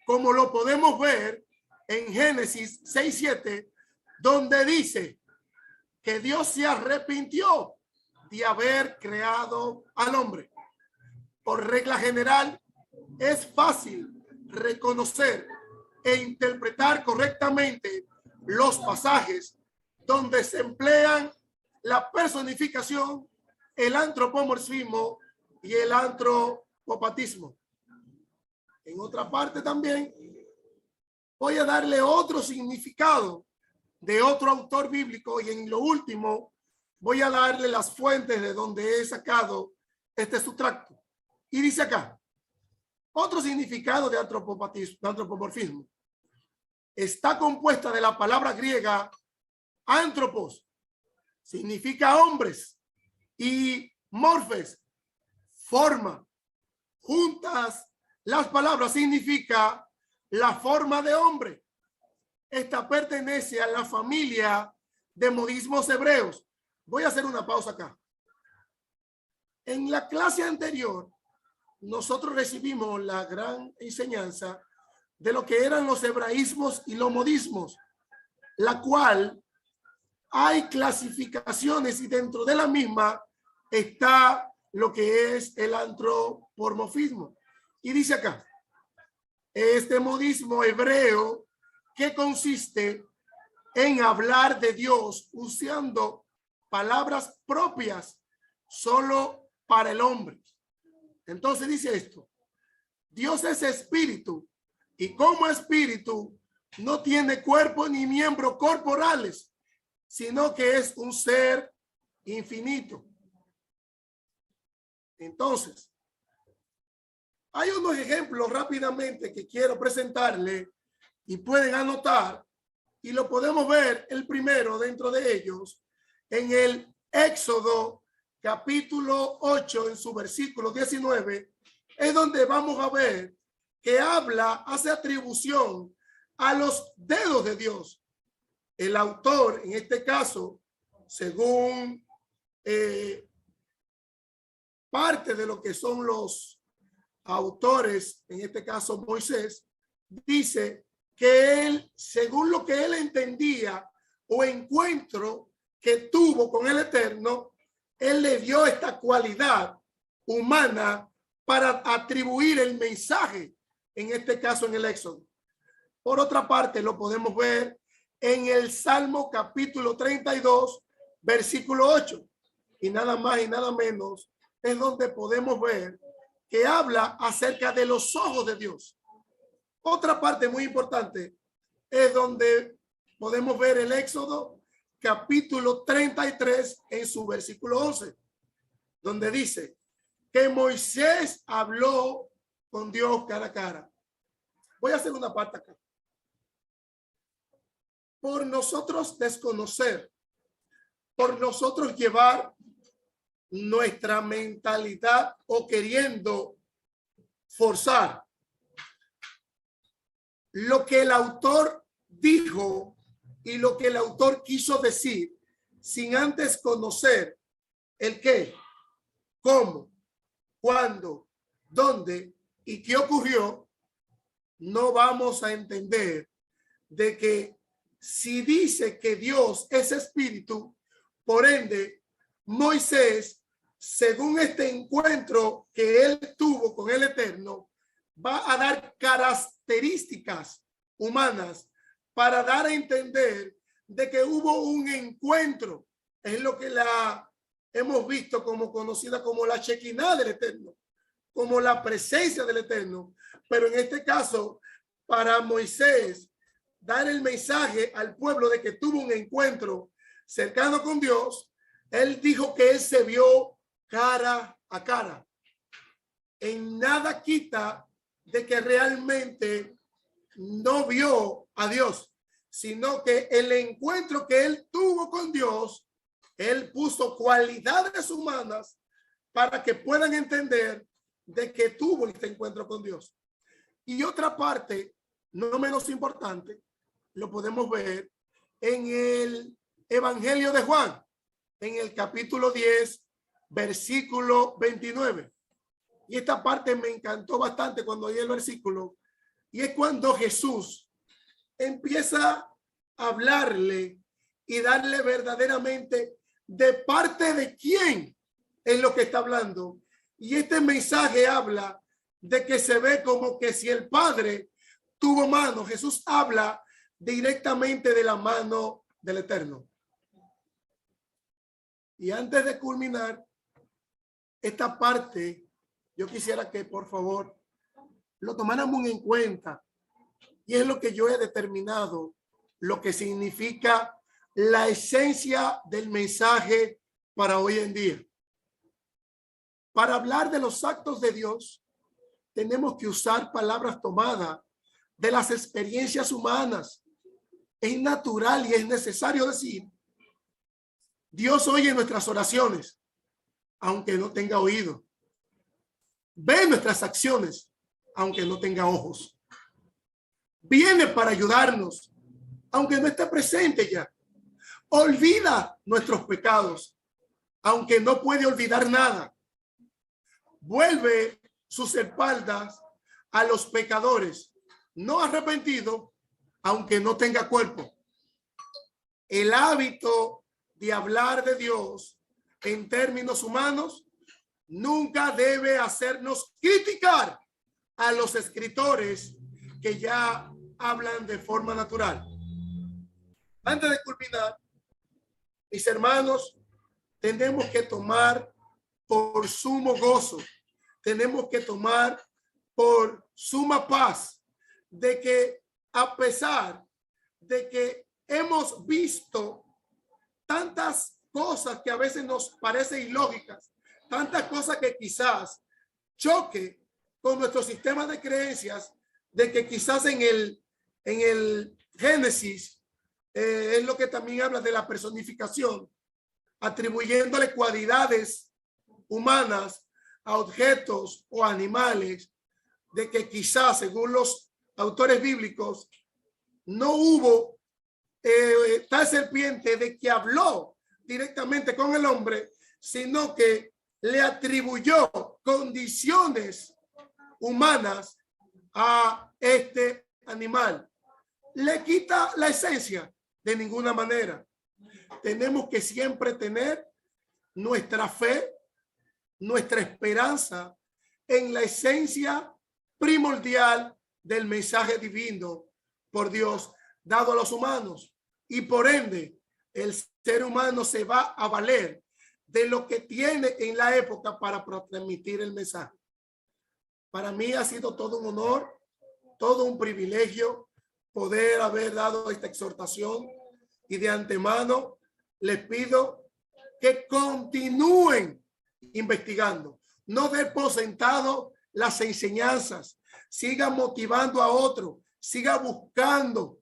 como lo podemos ver en Génesis 6:7, donde dice que Dios se arrepintió de haber creado al hombre. Por regla general, es fácil reconocer e interpretar correctamente los pasajes donde se emplean la personificación, el antropomorfismo y el antropopatismo. En otra parte también voy a darle otro significado de otro autor bíblico y en lo último voy a darle las fuentes de donde he sacado este sustracto. Y dice acá, otro significado de antropomorfismo está compuesta de la palabra griega antropos, significa hombres, y morfes, forma. Juntas las palabras significa la forma de hombre. Esta pertenece a la familia de modismos hebreos. Voy a hacer una pausa acá. En la clase anterior, nosotros recibimos la gran enseñanza de lo que eran los hebraísmos y los modismos, la cual hay clasificaciones y dentro de la misma está lo que es el antropomorfismo. Y dice acá, este modismo hebreo que consiste en hablar de Dios usando palabras propias solo para el hombre. Entonces dice esto, Dios es espíritu y como espíritu no tiene cuerpo ni miembros corporales, sino que es un ser infinito. Entonces, hay unos ejemplos rápidamente que quiero presentarle y pueden anotar y lo podemos ver el primero dentro de ellos en el Éxodo capítulo 8 en su versículo 19 es donde vamos a ver que hace atribución a los dedos de Dios. El autor, en este caso, según parte de lo que son los autores, en este caso Moisés, dice que él, según lo que él entendía o encuentro que tuvo con el Eterno, él le dio esta cualidad humana para atribuir el mensaje, en este caso en el Éxodo. Por otra parte, lo podemos ver en el Salmo capítulo 32, versículo 8. Y nada más y nada menos es donde podemos ver que habla acerca de los ojos de Dios. Otra parte muy importante es donde podemos ver el Éxodo capítulo 33 en su versículo 11, donde dice que Moisés habló con Dios cara a cara. Voy a hacer una parte acá. Por nosotros desconocer, por nosotros llevar nuestra mentalidad o queriendo forzar lo que el autor dijo y lo que el autor quiso decir sin antes conocer el qué, cómo, cuándo, dónde y qué ocurrió. No vamos a entender de que si dice que Dios es espíritu, por ende, Moisés, según este encuentro que él tuvo con el Eterno, va a dar características humanas para dar a entender de que hubo un encuentro. Es lo que la hemos visto como conocida como la Shekinah del Eterno, como la presencia del Eterno. Pero en este caso, para Moisés, dar el mensaje al pueblo de que tuvo un encuentro cercano con Dios, él dijo que él se vio cara a cara. En nada quita de que realmente no vio a Dios, sino que el encuentro que él tuvo con Dios, él puso cualidades humanas para que puedan entender de que tuvo este encuentro con Dios. Y otra parte, no menos importante, lo podemos ver en el Evangelio de Juan, en el capítulo 10, versículo 29. Y esta parte me encantó bastante cuando oí el versículo. Y es cuando Jesús empieza a hablarle y darle verdaderamente de parte de quién es lo que está hablando. Y este mensaje habla de que se ve como que si el Padre tuvo mano. Jesús habla directamente de la mano del Eterno. Y antes de culminar esta parte, yo quisiera que por favor lo tomáramos en cuenta. Y es lo que yo he determinado, lo que significa la esencia del mensaje para hoy en día. Para hablar de los actos de Dios, tenemos que usar palabras tomadas de las experiencias humanas. Es natural y es necesario decir, Dios oye nuestras oraciones, aunque no tenga oído. Ve nuestras acciones, aunque no tenga ojos. Viene para ayudarnos, aunque no esté presente ya. Olvida nuestros pecados, aunque no puede olvidar nada. Vuelve sus espaldas a los pecadores, no arrepentidos, aunque no tenga cuerpo. El hábito de hablar de Dios en términos humanos nunca debe hacernos criticar a los escritores que ya hablan de forma natural. Antes de culminar, mis hermanos, tenemos que tomar por sumo gozo, tenemos que tomar por suma paz de que a pesar de que hemos visto tantas cosas que a veces nos parecen ilógicas, tantas cosas que quizás choque con nuestro sistema de creencias, de que quizás en el Génesis es lo que también habla de la personificación, atribuyéndole cualidades humanas a objetos o animales, de que quizás según los autores bíblicos no hubo tal serpiente de que habló directamente con el hombre, sino que le atribuyó condiciones humanas a este animal. ¿Le quita la esencia? De ninguna manera. Tenemos que siempre tener nuestra fe, nuestra esperanza en la esencia primordial del mensaje divino por Dios dado a los humanos, y por ende el ser humano se va a valer de lo que tiene en la época para transmitir el mensaje. Para mí ha sido todo un honor, todo un privilegio poder haber dado esta exhortación, y de antemano les pido que continúen investigando, no den por sentado las enseñanzas, sigan motivando a otros, sigan buscando.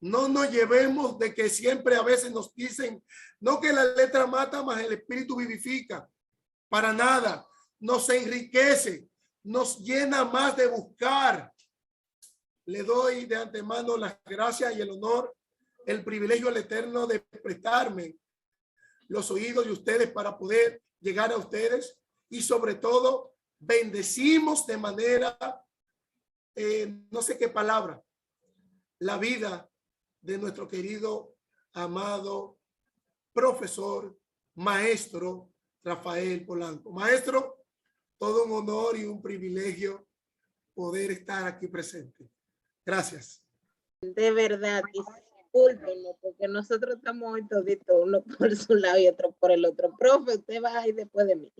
No nos llevemos de que siempre a veces nos dicen, no, que la letra mata, mas el espíritu vivifica. para nada. Nos enriquece, nos llena más de buscar. Le doy de antemano las gracias y el honor, el privilegio al Eterno de prestarme los oídos de ustedes para poder llegar a ustedes, y sobre todo bendecimos de manera, no sé qué palabra, la vida de nuestro querido, amado profesor, maestro Rafael Polanco. Maestro, todo un honor y un privilegio poder estar aquí presente. Gracias. De verdad, discúlpenme, porque nosotros estamos hoy toditos, uno por su lado y otro por el otro. Profe, usted va ahí después de mí.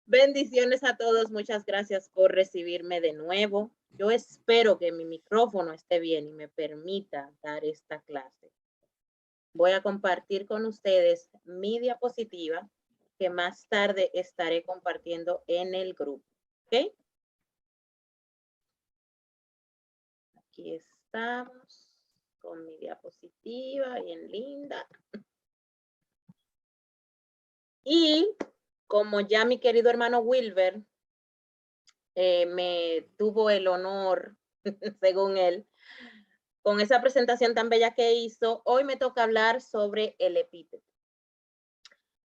Bendiciones a todos, muchas gracias por recibirme de nuevo. Yo espero que mi micrófono esté bien y me permita dar esta clase. Voy a compartir con ustedes mi diapositiva, que más tarde estaré compartiendo en el grupo. ¿Ok? Aquí estamos con mi diapositiva bien linda. Y como ya mi querido hermano Wilber me tuvo el honor, según él, con esa presentación tan bella que hizo, hoy me toca hablar sobre el epíteto.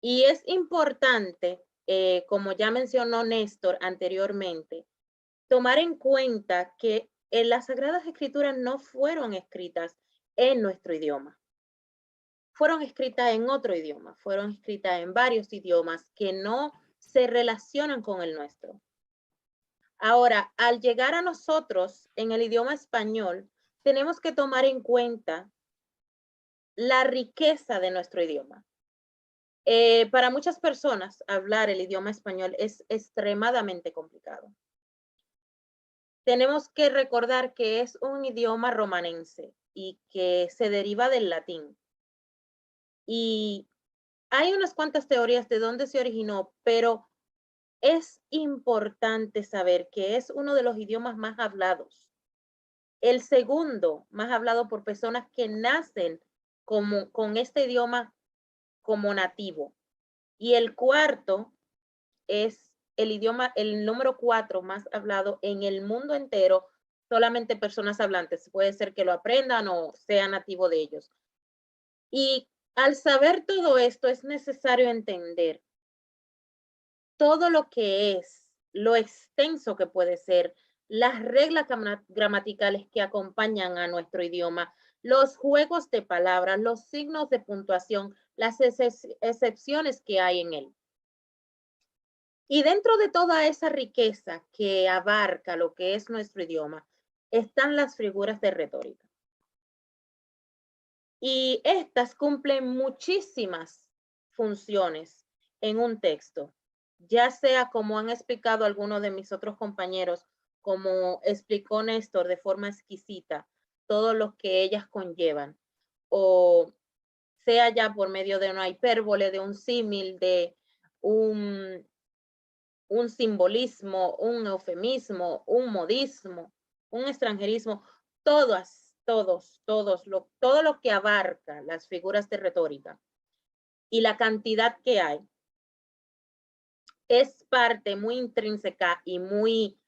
Y es importante, como ya mencionó Néstor anteriormente, tomar en cuenta que las Sagradas Escrituras no fueron escritas en nuestro idioma. Fueron escritas en otro idioma, fueron escritas en varios idiomas que no se relacionan con el nuestro. Ahora, al llegar a nosotros en el idioma español, tenemos que tomar en cuenta la riqueza de nuestro idioma. Para muchas personas, hablar el idioma español es extremadamente complicado. Tenemos que recordar que es un idioma romanense y que se deriva del latín. Y hay unas cuantas teorías de dónde se originó, pero es importante saber que es uno de los idiomas más hablados. El segundo más hablado por personas que nacen con este idioma como nativo. Y el cuarto es el número 4 más hablado en el mundo entero, solamente personas hablantes. Puede ser que lo aprendan o sea nativo de ellos. Y al saber todo esto, es necesario entender todo lo que es, lo extenso que puede ser, las reglas gramaticales que acompañan a nuestro idioma, los juegos de palabras, los signos de puntuación, las excepciones que hay en él. Y dentro de toda esa riqueza que abarca lo que es nuestro idioma, están las figuras de retórica. Y estas cumplen muchísimas funciones en un texto, ya sea como han explicado algunos de mis otros compañeros, como explicó Néstor de forma exquisita, todo lo que ellas conllevan, o sea ya por medio de una hipérbole, de un símil, de un simbolismo, un eufemismo, un modismo, un extranjerismo, todo lo que abarca las figuras de retórica y la cantidad que hay es parte muy intrínseca y muy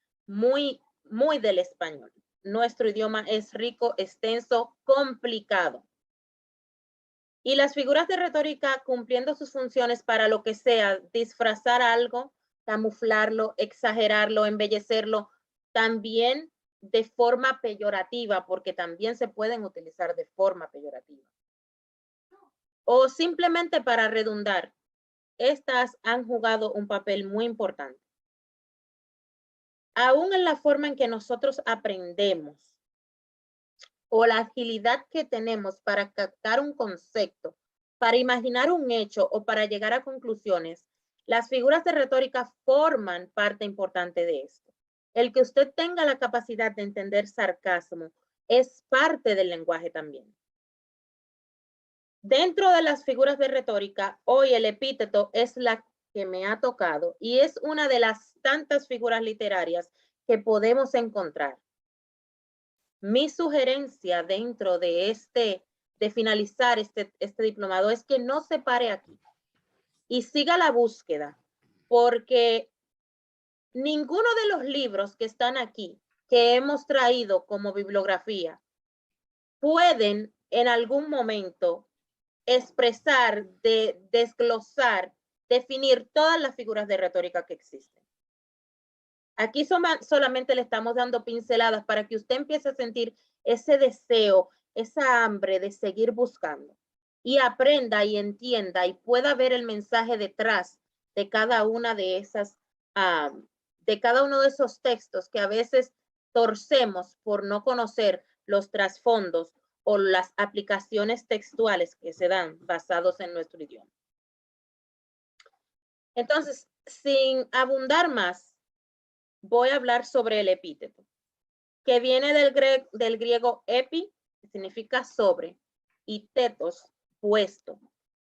del español. Nuestro idioma es rico, extenso, complicado. Y las figuras de retórica cumpliendo sus funciones para lo que sea, disfrazar algo, camuflarlo, exagerarlo, embellecerlo, también de forma peyorativa, porque también se pueden utilizar de forma peyorativa. O simplemente para redundar, estas han jugado un papel muy importante. Aún en la forma en que nosotros aprendemos o la agilidad que tenemos para captar un concepto, para imaginar un hecho o para llegar a conclusiones, las figuras de retórica forman parte importante de esto. El que usted tenga la capacidad de entender sarcasmo es parte del lenguaje también. Dentro de las figuras de retórica, hoy el epíteto es la que me ha tocado y es una de las tantas figuras literarias que podemos encontrar. Mi sugerencia dentro de este de finalizar este diplomado es que no se pare aquí y siga la búsqueda, porque ninguno de los libros que están aquí, que hemos traído como bibliografía, pueden en algún momento expresar, desglosar, definir todas las figuras de retórica que existen. Aquí solamente le estamos dando pinceladas para que usted empiece a sentir ese deseo, esa hambre de seguir buscando y aprenda y entienda y pueda ver el mensaje detrás de cada una de esas, de cada uno de esos textos que a veces torcemos por no conocer los trasfondos o las aplicaciones textuales que se dan basados en nuestro idioma. Entonces, sin abundar más, voy a hablar sobre el epíteto, que viene del griego epi, que significa sobre, y tetos, puesto.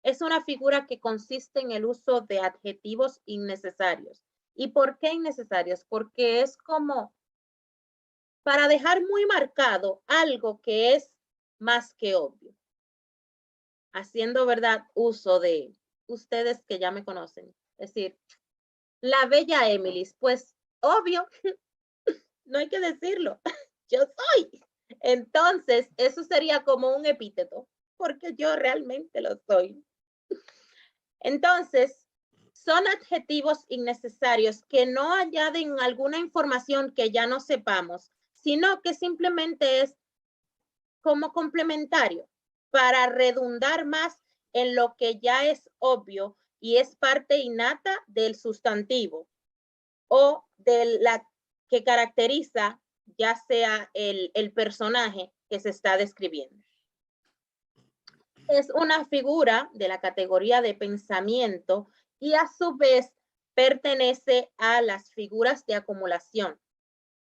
Es una figura que consiste en el uso de adjetivos innecesarios. ¿Y por qué innecesarios? Porque es como para dejar muy marcado algo que es más que obvio. Haciendo, ¿verdad?, uso de ustedes que ya me conocen. Es decir, la bella Emily, pues obvio, no hay que decirlo, yo soy. Entonces, eso sería como un epíteto, porque yo realmente lo soy. Entonces, son adjetivos innecesarios que no añaden alguna información que ya no sepamos, sino que simplemente es como complementario para redundar más en lo que ya es obvio y es parte innata del sustantivo o de la que caracteriza ya sea el personaje que se está describiendo. Es una figura de la categoría de pensamiento y a su vez pertenece a las figuras de acumulación.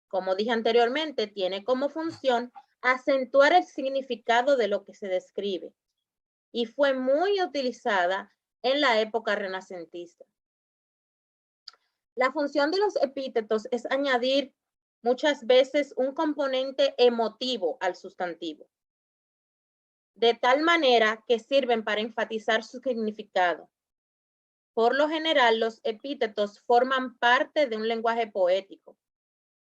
Como dije anteriormente, tiene como función acentuar el significado de lo que se describe y fue muy utilizada en la época renacentista. La función de los epítetos es añadir muchas veces un componente emotivo al sustantivo, de tal manera que sirven para enfatizar su significado. Por lo general, los epítetos forman parte de un lenguaje poético.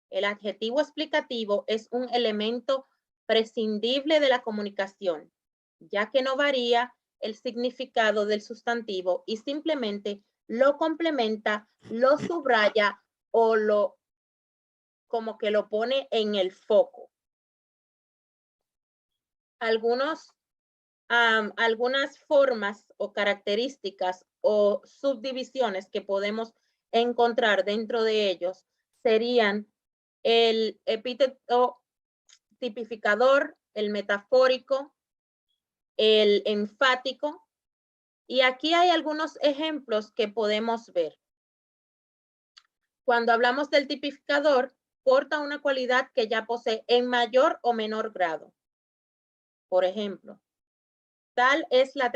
El adjetivo explicativo es un elemento prescindible de la comunicación, ya que no varía el significado del sustantivo y simplemente lo complementa, lo subraya o lo como que lo pone en el foco. Algunas formas o características o subdivisiones que podemos encontrar dentro de ellos serían el epíteto tipificador, el metafórico, el enfático. Y aquí hay algunos ejemplos que podemos ver. Cuando hablamos del tipificador, porta una cualidad que ya posee en mayor o menor grado. Por ejemplo, tal es la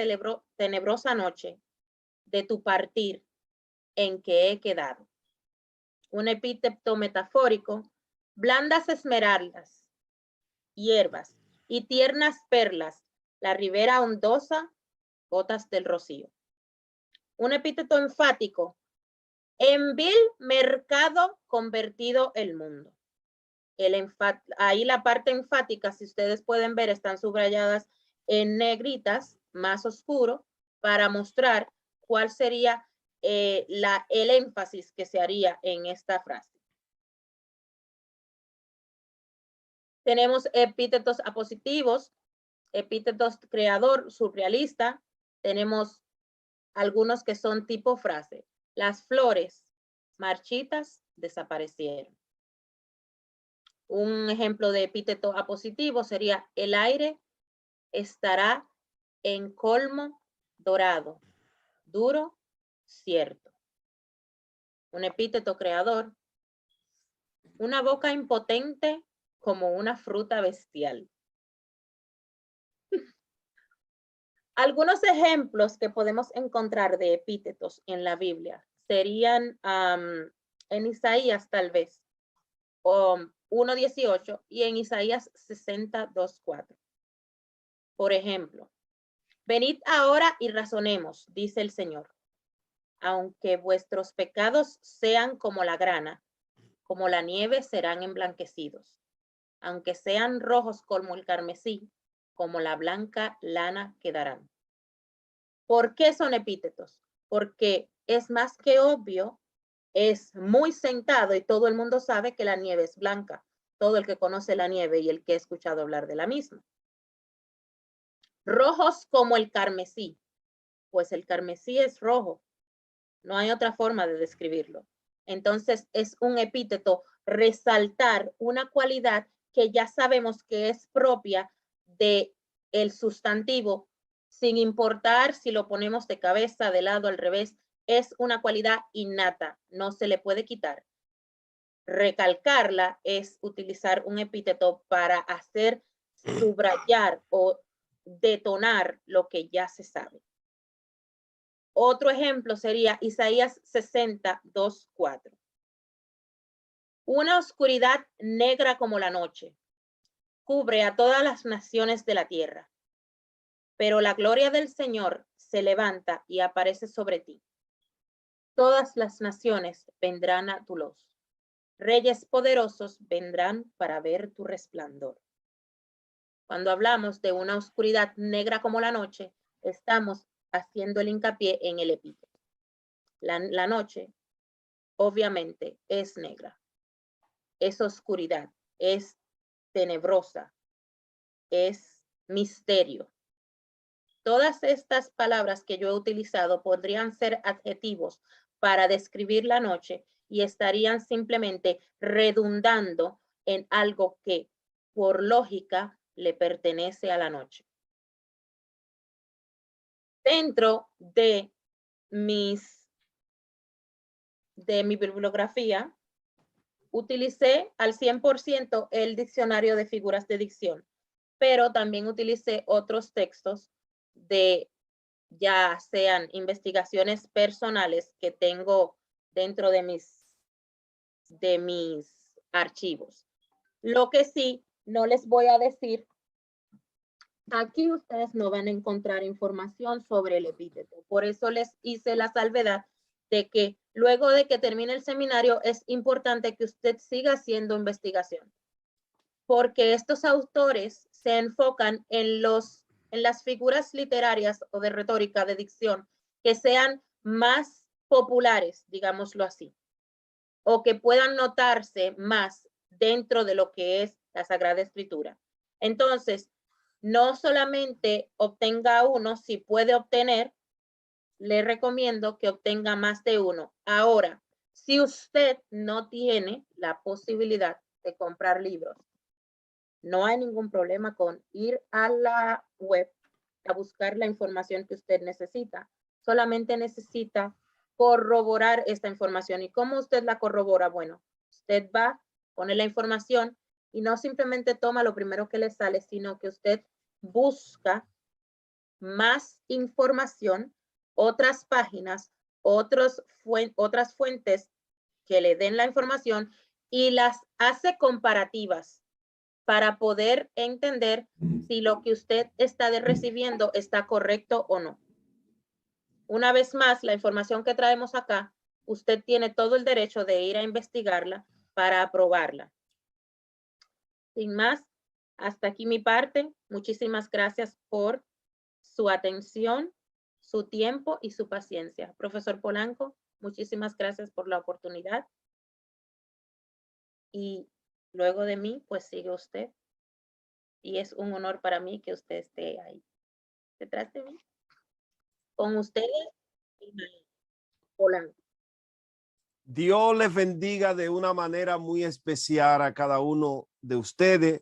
tenebrosa noche de tu partir en que he quedado. Un epíteto metafórico, blandas esmeraldas, hierbas y tiernas perlas, la ribera ondosa, gotas del rocío. Un epíteto enfático, en vil mercado convertido el mundo. Ahí la parte enfática, si ustedes pueden ver, están subrayadas en negritas, más oscuro, para mostrar cuál sería el énfasis que se haría en esta frase. Tenemos epítetos apositivos, epítetos creador, surrealista. Tenemos algunos que son tipo frase. Las flores marchitas desaparecieron. Un ejemplo de epíteto apositivo sería el aire estará en colmo dorado, duro, cierto. Un epíteto creador, una boca impotente como una fruta bestial. Algunos ejemplos que podemos encontrar de epítetos en la Biblia serían en Isaías tal vez, 1:18 y en Isaías 62:4. Por ejemplo, venid ahora y razonemos, dice el Señor. Aunque vuestros pecados sean como la grana, como la nieve serán emblanquecidos. Aunque sean rojos como el carmesí, como la blanca lana quedarán. ¿Por qué son epítetos? Porque es más que obvio, es muy sentado y todo el mundo sabe que la nieve es blanca. Todo el que conoce la nieve y el que ha escuchado hablar de la misma. Rojos como el carmesí, pues el carmesí es rojo. No hay otra forma de describirlo. Entonces es un epíteto resaltar una cualidad que ya sabemos que es propia de el sustantivo, sin importar si lo ponemos de cabeza, de lado, al revés, es una cualidad innata, no se le puede quitar. Recalcarla es utilizar un epíteto para hacer subrayar o detonar lo que ya se sabe. Otro ejemplo sería Isaías 62:4. Una oscuridad negra como la noche cubre a todas las naciones de la tierra, pero la gloria del Señor se levanta y aparece sobre ti. Todas las naciones vendrán a tu luz. Reyes poderosos vendrán para ver tu resplandor. Cuando hablamos de una oscuridad negra como la noche, estamos haciendo el hincapié en el epíteto. La noche, obviamente, es negra, es oscuridad, es tenebrosa, es misterio. Todas estas palabras que yo he utilizado podrían ser adjetivos para describir la noche y estarían simplemente redundando en algo que, por lógica, le pertenece a la noche. Dentro de mi bibliografía, utilicé al 100% el diccionario de figuras de dicción, pero también utilicé otros textos de ya sean investigaciones personales que tengo dentro de mis archivos. Lo que sí, no les voy a decir, aquí ustedes no van a encontrar información sobre el epíteto. Por eso les hice la salvedad de que luego de que termine el seminario es importante que usted siga haciendo investigación, porque estos autores se enfocan en las figuras literarias o de retórica, de dicción, que sean más populares, digámoslo así, o que puedan notarse más dentro de lo que es la Sagrada Escritura. Entonces, no solamente obtenga uno, si puede obtener, le recomiendo que obtenga más de uno. Ahora, si usted no tiene la posibilidad de comprar libros, no hay ningún problema con ir a la web a buscar la información que usted necesita. Solamente necesita corroborar esta información. ¿Y cómo usted la corrobora? Bueno, usted va, pone la información y no simplemente toma lo primero que le sale, sino que usted busca más información, otras páginas, otras fuentes que le den la información y las hace comparativas para poder entender si lo que usted está recibiendo está correcto o no. Una vez más, la información que traemos acá, usted tiene todo el derecho de ir a investigarla para aprobarla. Sin más, hasta aquí mi parte. Muchísimas gracias por su atención, su tiempo y su paciencia. Profesor Polanco, muchísimas gracias por la oportunidad. Y luego de mí, pues sigue usted. Y es un honor para mí que usted esté ahí, detrás de mí. Con ustedes, Polanco. Dios les bendiga de una manera muy especial a cada uno de ustedes.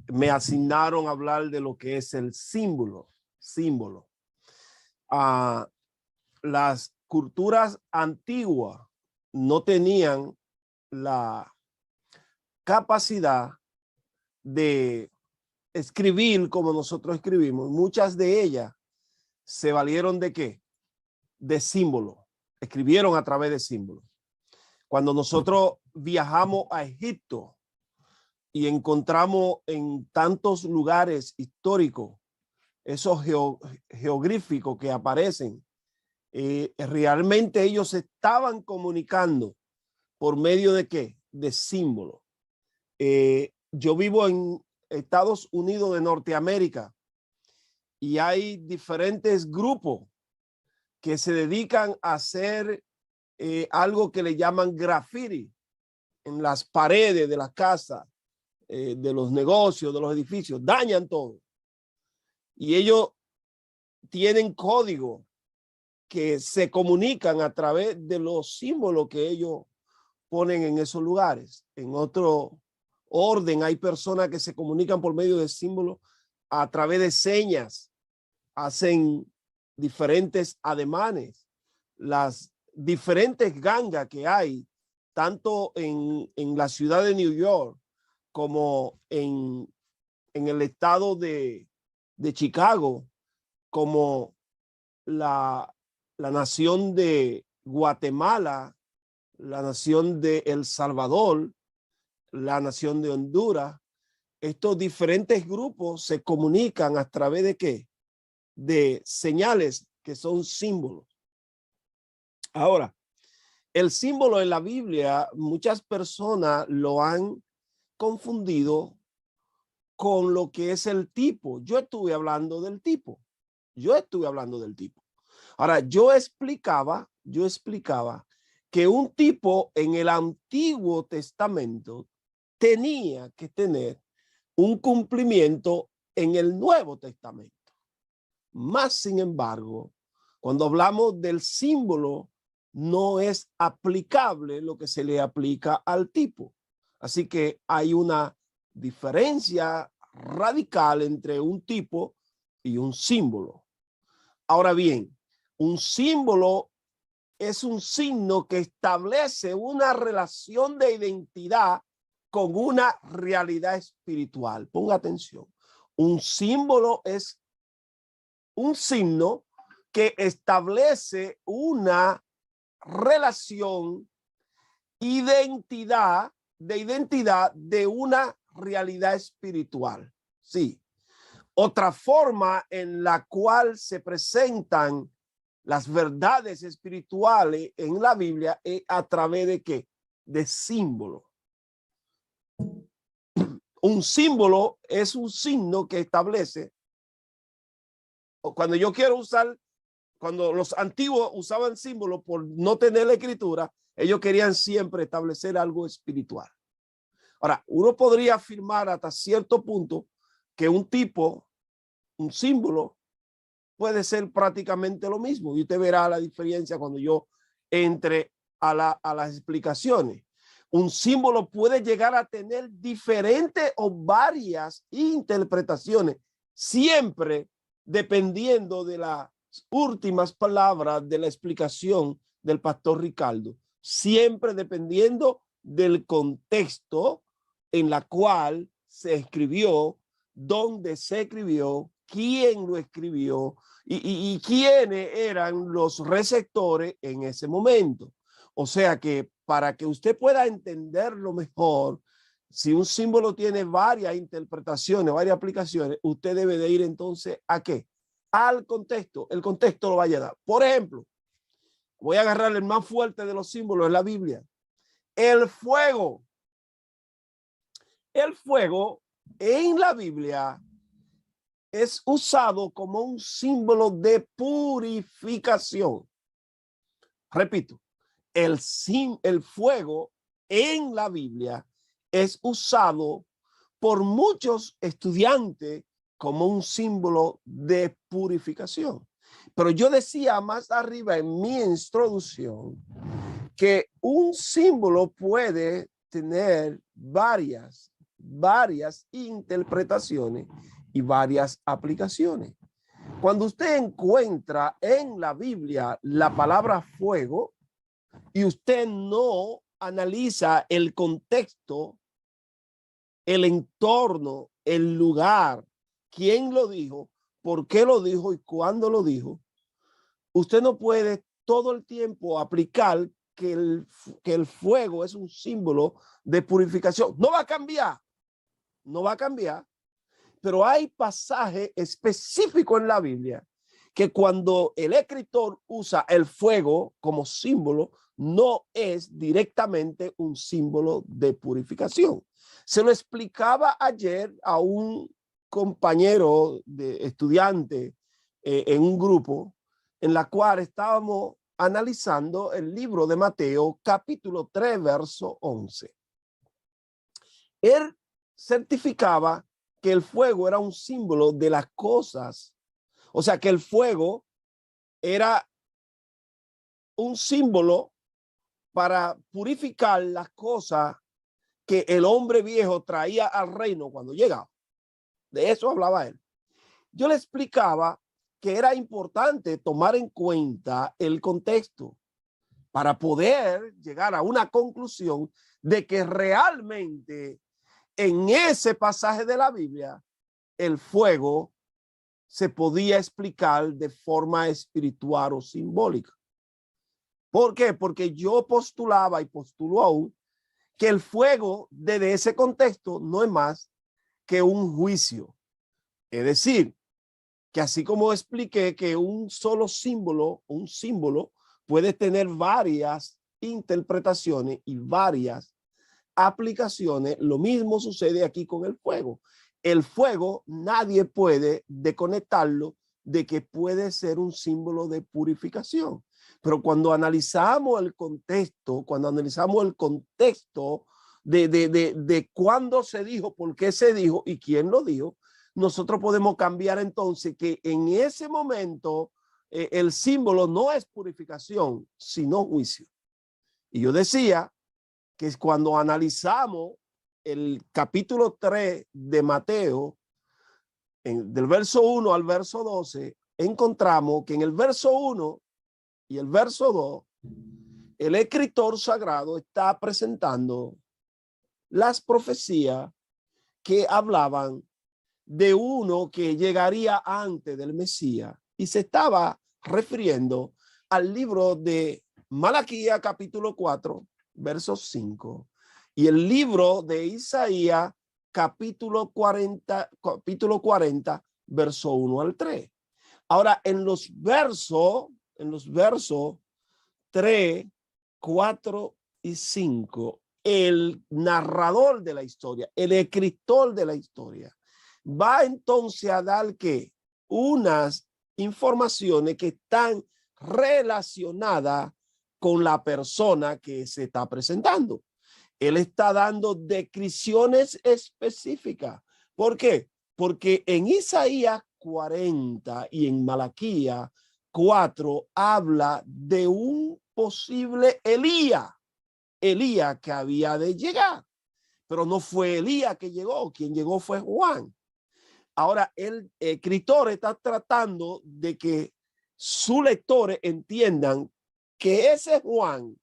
Me asignaron a hablar de lo que es el símbolo. Las culturas antiguas no tenían la capacidad de escribir como nosotros escribimos. Muchas de ellas se valieron de ¿qué? De símbolos. Escribieron a través de símbolos. Cuando nosotros viajamos a Egipto, y encontramos en tantos lugares históricos esos geográficos que aparecen, realmente ellos estaban comunicando por medio de ¿qué? De símbolos. Yo vivo en Estados Unidos de Norteamérica y hay diferentes grupos que se dedican a hacer algo que le llaman graffiti en las paredes de las casas, de los negocios, de los edificios, dañan todo. Y ellos tienen código que se comunican a través de los símbolos que ellos ponen en esos lugares. En otro orden, hay personas que se comunican por medio de símbolos a través de señas, hacen diferentes ademanes. Las diferentes gangas que hay, tanto en la ciudad de New York como en el estado de Chicago, como la nación de Guatemala, la nación de El Salvador, la nación de Honduras. Estos diferentes grupos se comunican a través de ¿qué? De señales que son símbolos. Ahora, el símbolo en la Biblia, muchas personas lo han confundido con lo que es el tipo. Yo estuve hablando del tipo. Ahora, yo explicaba que un tipo en el Antiguo Testamento tenía que tener un cumplimiento en el Nuevo Testamento. Más sin embargo, cuando hablamos del símbolo, no es aplicable lo que se le aplica al tipo. Así que hay una diferencia radical entre un tipo y un símbolo. Ahora bien, un símbolo es un signo que establece una relación de identidad con una realidad espiritual. Ponga atención. Un símbolo es un signo que establece una relación, identidad de una realidad espiritual. Sí. Otra forma en la cual se presentan las verdades espirituales en la Biblia es a través de ¿qué? De símbolos. Un símbolo es un signo que establece, cuando yo quiero usar, cuando los antiguos usaban símbolos por no tener la escritura, ellos querían siempre establecer algo espiritual. Ahora, uno podría afirmar hasta cierto punto que un tipo, un símbolo, puede ser prácticamente lo mismo. Y usted verá la diferencia cuando yo entre a las explicaciones. Un símbolo puede llegar a tener diferentes o varias interpretaciones, siempre dependiendo de las últimas palabras de la explicación del pastor Ricardo, siempre dependiendo del contexto en la cual se escribió, dónde se escribió, quién lo escribió y quiénes eran los receptores en ese momento. O sea que para que usted pueda entenderlo mejor, si un símbolo tiene varias interpretaciones, varias aplicaciones, usted debe de ir entonces ¿a qué? Al contexto. El contexto lo va a dar. Por ejemplo, voy a agarrar el más fuerte de los símbolos en la Biblia. El fuego. El fuego en la Biblia es usado como un símbolo de purificación. Repito, el fuego en la Biblia es usado por muchos estudiantes como un símbolo de purificación. Pero yo decía más arriba en mi introducción que un símbolo puede tener varias interpretaciones y varias aplicaciones. Cuando usted encuentra en la Biblia la palabra fuego y usted no analiza el contexto, el entorno, el lugar, quién lo dijo, por qué lo dijo y cuándo lo dijo, usted no puede todo el tiempo aplicar que el fuego es un símbolo de purificación. No va a cambiar, no va a cambiar, pero hay pasajes específicos en la Biblia que cuando el escritor usa el fuego como símbolo, no es directamente un símbolo de purificación. Se lo explicaba ayer a un compañero de estudiante en un grupo en la cual estábamos analizando el libro de Mateo, capítulo 3, verso 11. Él certificaba que el fuego era un símbolo de las cosas. O sea, que el fuego era un símbolo para purificar las cosas que el hombre viejo traía al reino cuando llegaba. De eso hablaba él. Yo le explicaba que era importante tomar en cuenta el contexto para poder llegar a una conclusión de que realmente en ese pasaje de la Biblia el fuego se podía explicar de forma espiritual o simbólica. ¿Por qué? Porque yo postulaba y postulo aún que el fuego desde ese contexto no es más que un juicio. Es decir, que así como expliqué que un solo símbolo, un símbolo puede tener varias interpretaciones y varias aplicaciones, lo mismo sucede aquí con el fuego. El fuego nadie puede desconectarlo de que puede ser un símbolo de purificación. Pero cuando analizamos el contexto, de cuándo se dijo, por qué se dijo y quién lo dijo, nosotros podemos cambiar entonces que en ese momento el símbolo no es purificación, sino juicio. Y yo decía que cuando analizamos el capítulo 3 de Mateo, del verso 1 al verso 12, encontramos que en el verso 1 y el verso 2, el escritor sagrado está presentando las profecías que hablaban de uno que llegaría antes del Mesías y se estaba refiriendo al libro de Malaquías capítulo 4, verso 5 y el libro de Isaías capítulo 40, verso 1 al 3. Ahora, en los versos 3, 4 y 5, el narrador de la historia, el escritor de la historia, va entonces a dar que unas informaciones que están relacionadas con la persona que se está presentando. Él está dando descripciones específicas. ¿Por qué? Porque en Isaías 40 y en Malaquías 4 habla de un posible Elías que había de llegar, pero no fue Elías que llegó, quien llegó fue Juan. Ahora el escritor está tratando de que sus lectores entiendan que ese Juan,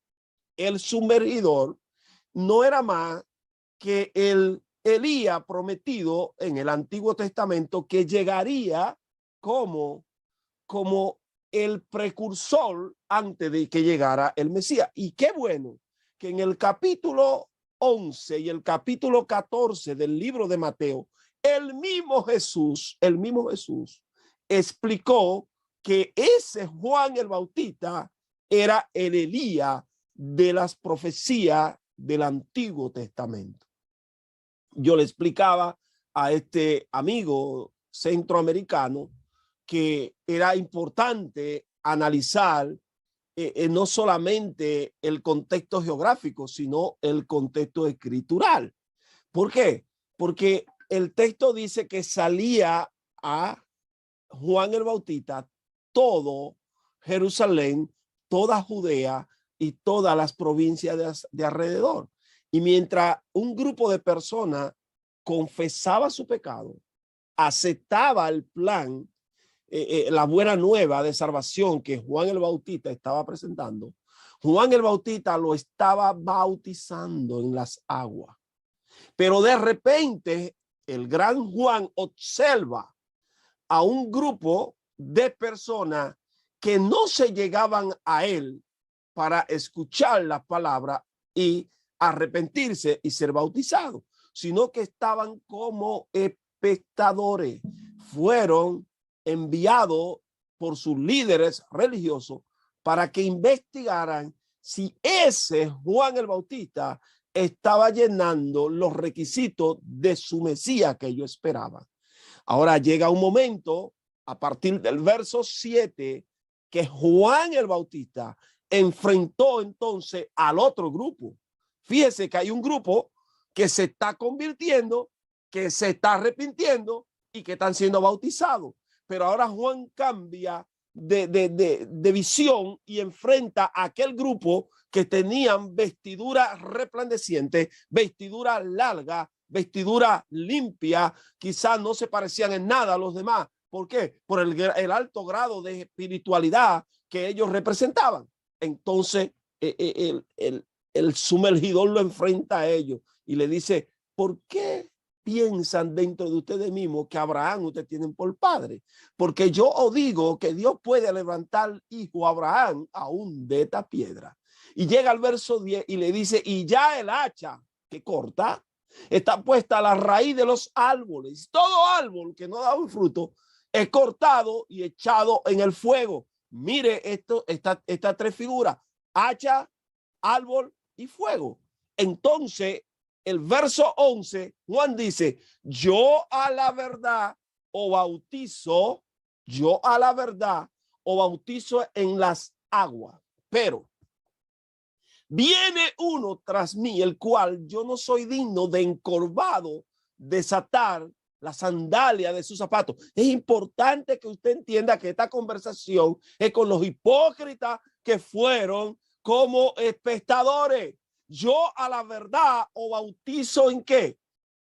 el sumergidor, no era más que el Elías prometido en el Antiguo Testamento que llegaría como el precursor antes de que llegara el Mesías. Y qué bueno que en el capítulo 11 y el capítulo 14 del libro de Mateo, el mismo Jesús explicó que ese Juan el Bautista era el Elías de las profecías del Antiguo Testamento. Yo le explicaba a este amigo centroamericano que era importante analizar no solamente el contexto geográfico, sino el contexto escritural. ¿Por qué? Porque el texto dice que salía a Juan el Bautista todo Jerusalén, toda Judea y todas las provincias de alrededor. Y mientras un grupo de personas confesaba su pecado, aceptaba el plan, la buena nueva de salvación que Juan el Bautista estaba presentando, Juan el Bautista lo estaba bautizando en las aguas. Pero de repente el gran Juan observa a un grupo de personas que no se llegaban a él para escuchar la palabra y arrepentirse y ser bautizado. sino que estaban como espectadores. Fueron enviados por sus líderes religiosos para que investigaran si ese Juan el Bautista estaba llenando los requisitos de su Mesías que ellos esperaban. Ahora llega un momento, a partir del verso 7, que Juan el Bautista enfrentó entonces al otro grupo. Fíjese que hay un grupo que se está convirtiendo, que se está arrepintiendo y que están siendo bautizados. Pero ahora Juan cambia de visión y enfrenta a aquel grupo que tenían vestidura resplandeciente, vestidura larga, vestidura limpia, quizás no se parecían en nada a los demás. ¿Por qué? Por el alto grado de espiritualidad que ellos representaban. Entonces, el sumergidor lo enfrenta a ellos y le dice, ¿por qué piensan dentro de ustedes mismos que Abraham ustedes tienen por padre? Porque yo os digo que Dios puede levantar hijo a Abraham aún de esta piedra. Y llega al verso 10 y le dice, y ya el hacha que corta está puesta a la raíz de los árboles. Todo árbol que no da un fruto es cortado y echado en el fuego. Mire estas tres figuras, hacha, árbol y fuego. Entonces, el verso 11, Juan dice, yo a la verdad o bautizo en las aguas, pero viene uno tras mí, el cual yo no soy digno de encorvado desatar la sandalia de sus zapatos. Es importante que usted entienda que esta conversación es con los hipócritas que fueron como espectadores. Yo a la verdad o bautizo ¿en qué?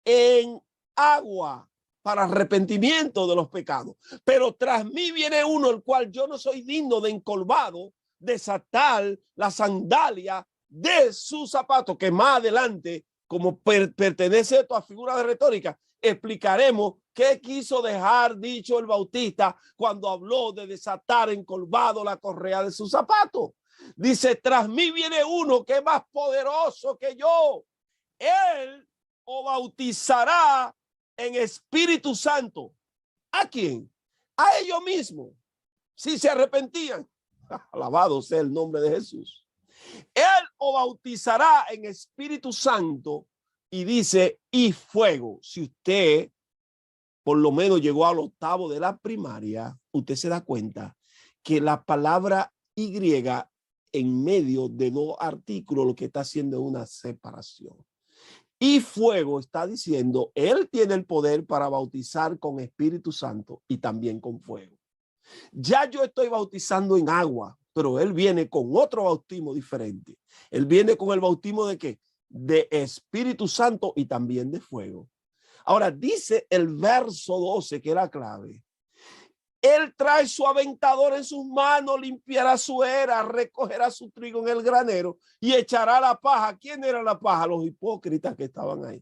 En agua para arrepentimiento de los pecados. Pero tras mí viene uno, el cual yo no soy digno de encorvado desatar la sandalia de sus zapatos, que más adelante, como pertenece a esta figura de retórica, explicaremos qué quiso dejar dicho el Bautista cuando habló de desatar encorvado la correa de sus zapatos. Dice, tras mí viene uno que es más poderoso que yo. Él os bautizará en Espíritu Santo. ¿A quién? A ellos mismos, si se arrepentían. Alabado sea el nombre de Jesús. Él os bautizará en Espíritu Santo y dice, y fuego. Si usted por lo menos llegó al octavo de la primaria, usted se da cuenta que la palabra Y en medio de dos artículos lo que está haciendo es una separación. Y fuego está diciendo, él tiene el poder para bautizar con Espíritu Santo y también con fuego. Ya yo estoy bautizando en agua, pero él viene con otro bautismo diferente. Él viene con el bautismo de ¿qué? De Espíritu Santo y también de fuego. Ahora dice el verso 12, que es la clave. Él trae su aventador en sus manos, limpiará su era, recogerá su trigo en el granero y echará la paja. ¿Quién era la paja? Los hipócritas que estaban ahí.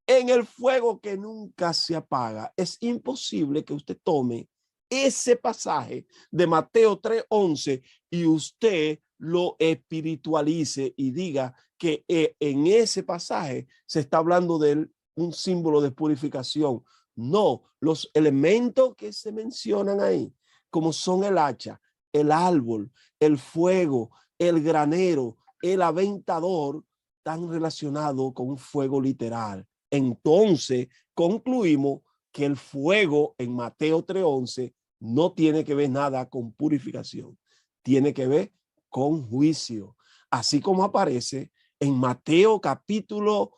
En el fuego que nunca se apaga. Es imposible que usted tome ese pasaje de Mateo 3:11 y usted lo espiritualice y diga que en ese pasaje se está hablando de un símbolo de purificación. No, los elementos que se mencionan ahí, como son el hacha, el árbol, el fuego, el granero, el aventador, están relacionados con un fuego literal. Entonces, concluimos que el fuego en Mateo 3:11 no tiene que ver nada con purificación, tiene que ver con juicio. Así como aparece en Mateo capítulo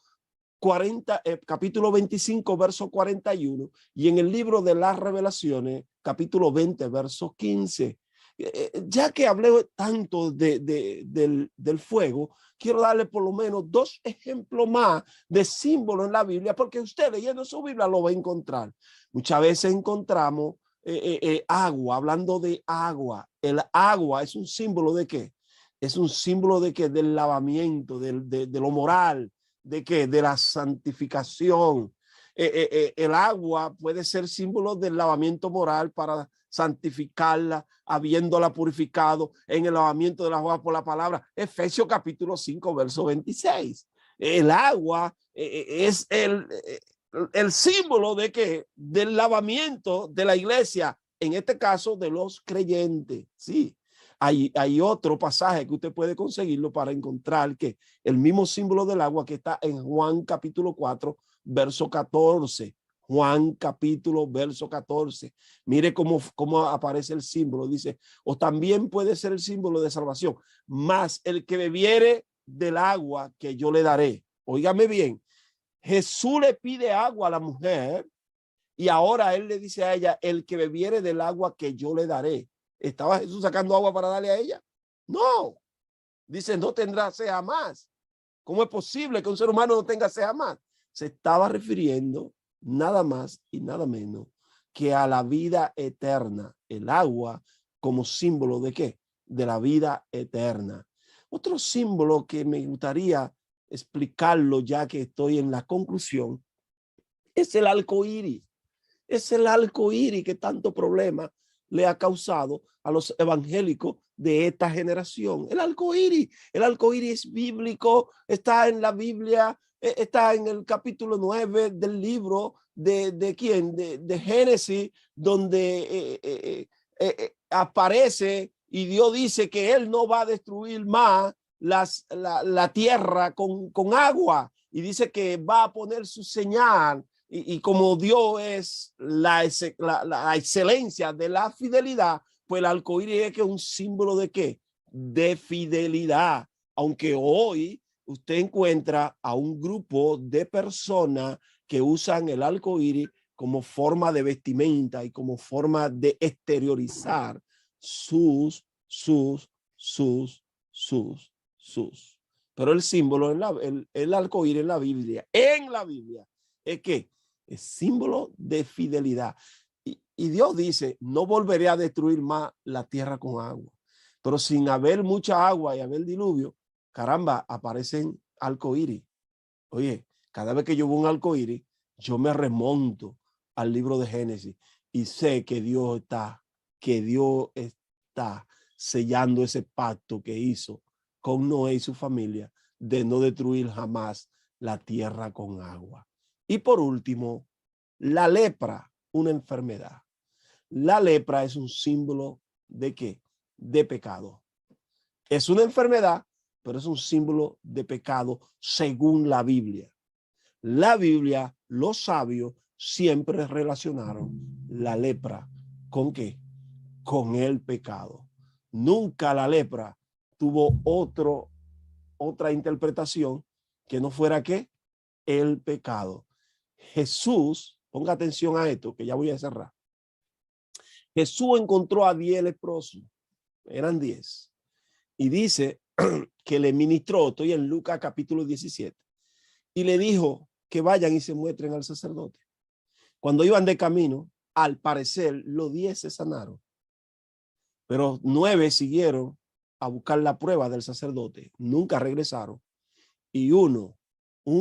25, verso 41, y en el libro de las Revelaciones, capítulo 20, verso 15. Ya que hablé tanto del fuego, quiero darle por lo menos dos ejemplos más de símbolos en la Biblia, porque usted leyendo su Biblia lo va a encontrar. Muchas veces encontramos agua, hablando de agua. El agua es un símbolo de ¿qué? Es un símbolo de ¿qué? Del lavamiento, de lo moral. ¿De qué? De la santificación. El agua puede ser símbolo del lavamiento moral para santificarla, habiéndola purificado en el lavamiento de las aguas por la palabra. Efesios capítulo 5, verso 26. El agua es el símbolo de que del lavamiento de la iglesia, en este caso de los creyentes. Sí, hay otro pasaje que usted puede conseguirlo para encontrar que el mismo símbolo del agua que está en Juan capítulo 4, verso 14. Juan capítulo verso 14. Mire cómo aparece el símbolo. Dice, o también puede ser el símbolo de salvación, mas el que bebiere del agua que yo le daré. Óigame bien, Jesús le pide agua a la mujer y ahora él le dice a ella, el que bebiere del agua que yo le daré. ¿Estaba Jesús sacando agua para darle a ella? No. Dice, no tendrá sed jamás. ¿Cómo es posible que un ser humano no tenga sed jamás? Se estaba refiriendo nada más y nada menos que a la vida eterna. El agua como símbolo ¿de qué? De la vida eterna. Otro símbolo que me gustaría explicarlo ya que estoy en la conclusión es el arco iris. Es el arco iris que tanto problema le ha causado a los evangélicos de esta generación. El arco iris es bíblico, está en la Biblia, está en el capítulo 9 del libro de ¿quién? De Génesis, donde aparece y Dios dice que él no va a destruir más la tierra con agua, y dice que va a poner su señal. Y como Dios es la excelencia de la fidelidad, pues el arcoíris es que un símbolo de qué? De fidelidad. Aunque hoy usted encuentra a un grupo de personas que usan el arcoíris como forma de vestimenta y como forma de exteriorizar sus. Pero el símbolo, el arcoíris en la Biblia, es que es símbolo de fidelidad. Y Dios dice, no volveré a destruir más la tierra con agua. Pero sin haber mucha agua y haber diluvio, caramba, aparecen arcoíris. Oye, cada vez que yo veo un arcoíris, yo me remonto al libro de Génesis y sé que Dios está sellando ese pacto que hizo con Noé y su familia de no destruir jamás la tierra con agua. Y por último, la lepra, una enfermedad. La lepra es un símbolo ¿de qué? De pecado. Es una enfermedad, pero es un símbolo de pecado según la Biblia. La Biblia, los sabios siempre relacionaron la lepra ¿con qué? Con el pecado. Nunca la lepra tuvo otra interpretación que no fuera ¿qué? El pecado. Jesús, ponga atención a esto, que ya voy a cerrar. Jesús encontró a 10 leprosos, eran 10, y dice que le ministró, estoy en Lucas capítulo 17, y le dijo que vayan y se muestren al sacerdote. Cuando iban de camino, al parecer, los 10 se sanaron, pero 9 siguieron a buscar la prueba del sacerdote, nunca regresaron, y un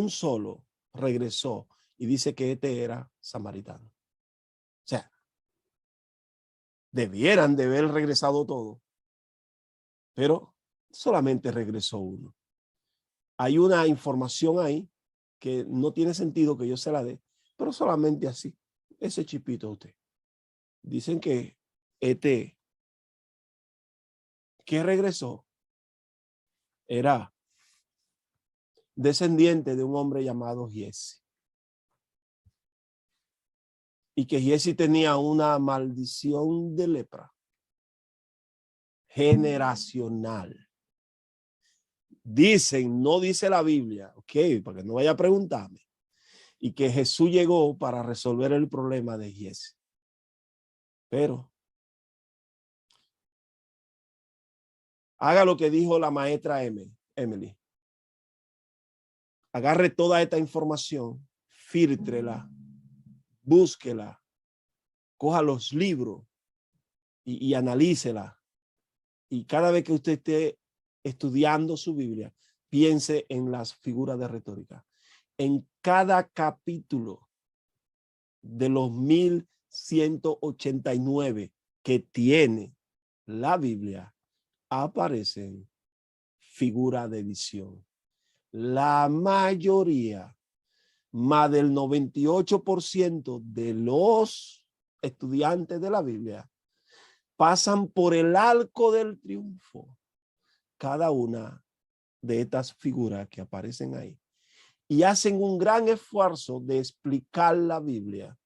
solo regresó, y dice que este era samaritano. O sea, debieran de haber regresado todo, pero solamente regresó uno. Hay una información ahí que no tiene sentido que yo se la dé, pero solamente así, ese chipito a usted. Dicen que este que regresó era descendiente de un hombre llamado Giesi. Y que Giesi tenía una maldición de lepra generacional. Dicen, no dice la Biblia, ok, para que no vaya a preguntarme, y que Jesús llegó para resolver el problema de Giesi. Pero haga lo que dijo la maestra Emily. Agarre toda esta información, fíltrela, búsquela, coja los libros y analícela. Y cada vez que usted esté estudiando su Biblia, piense en las figuras de retórica. En cada capítulo de los 1189 que tiene la Biblia, aparecen figuras de visión. la mayoría, más del 98% de los estudiantes de la Biblia pasan por el arco del triunfo. Cada una de estas figuras que aparecen ahí y hacen un gran esfuerzo de explicar la Biblia,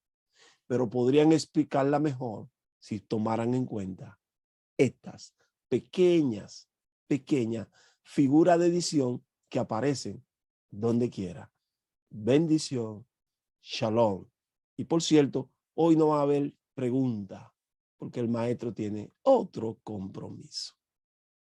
pero podrían explicarla mejor si tomaran en cuenta estas pequeñas figuras de edición que aparecen donde quiera. Bendición, shalom. Y por cierto, hoy no va a haber pregunta porque el maestro tiene otro compromiso.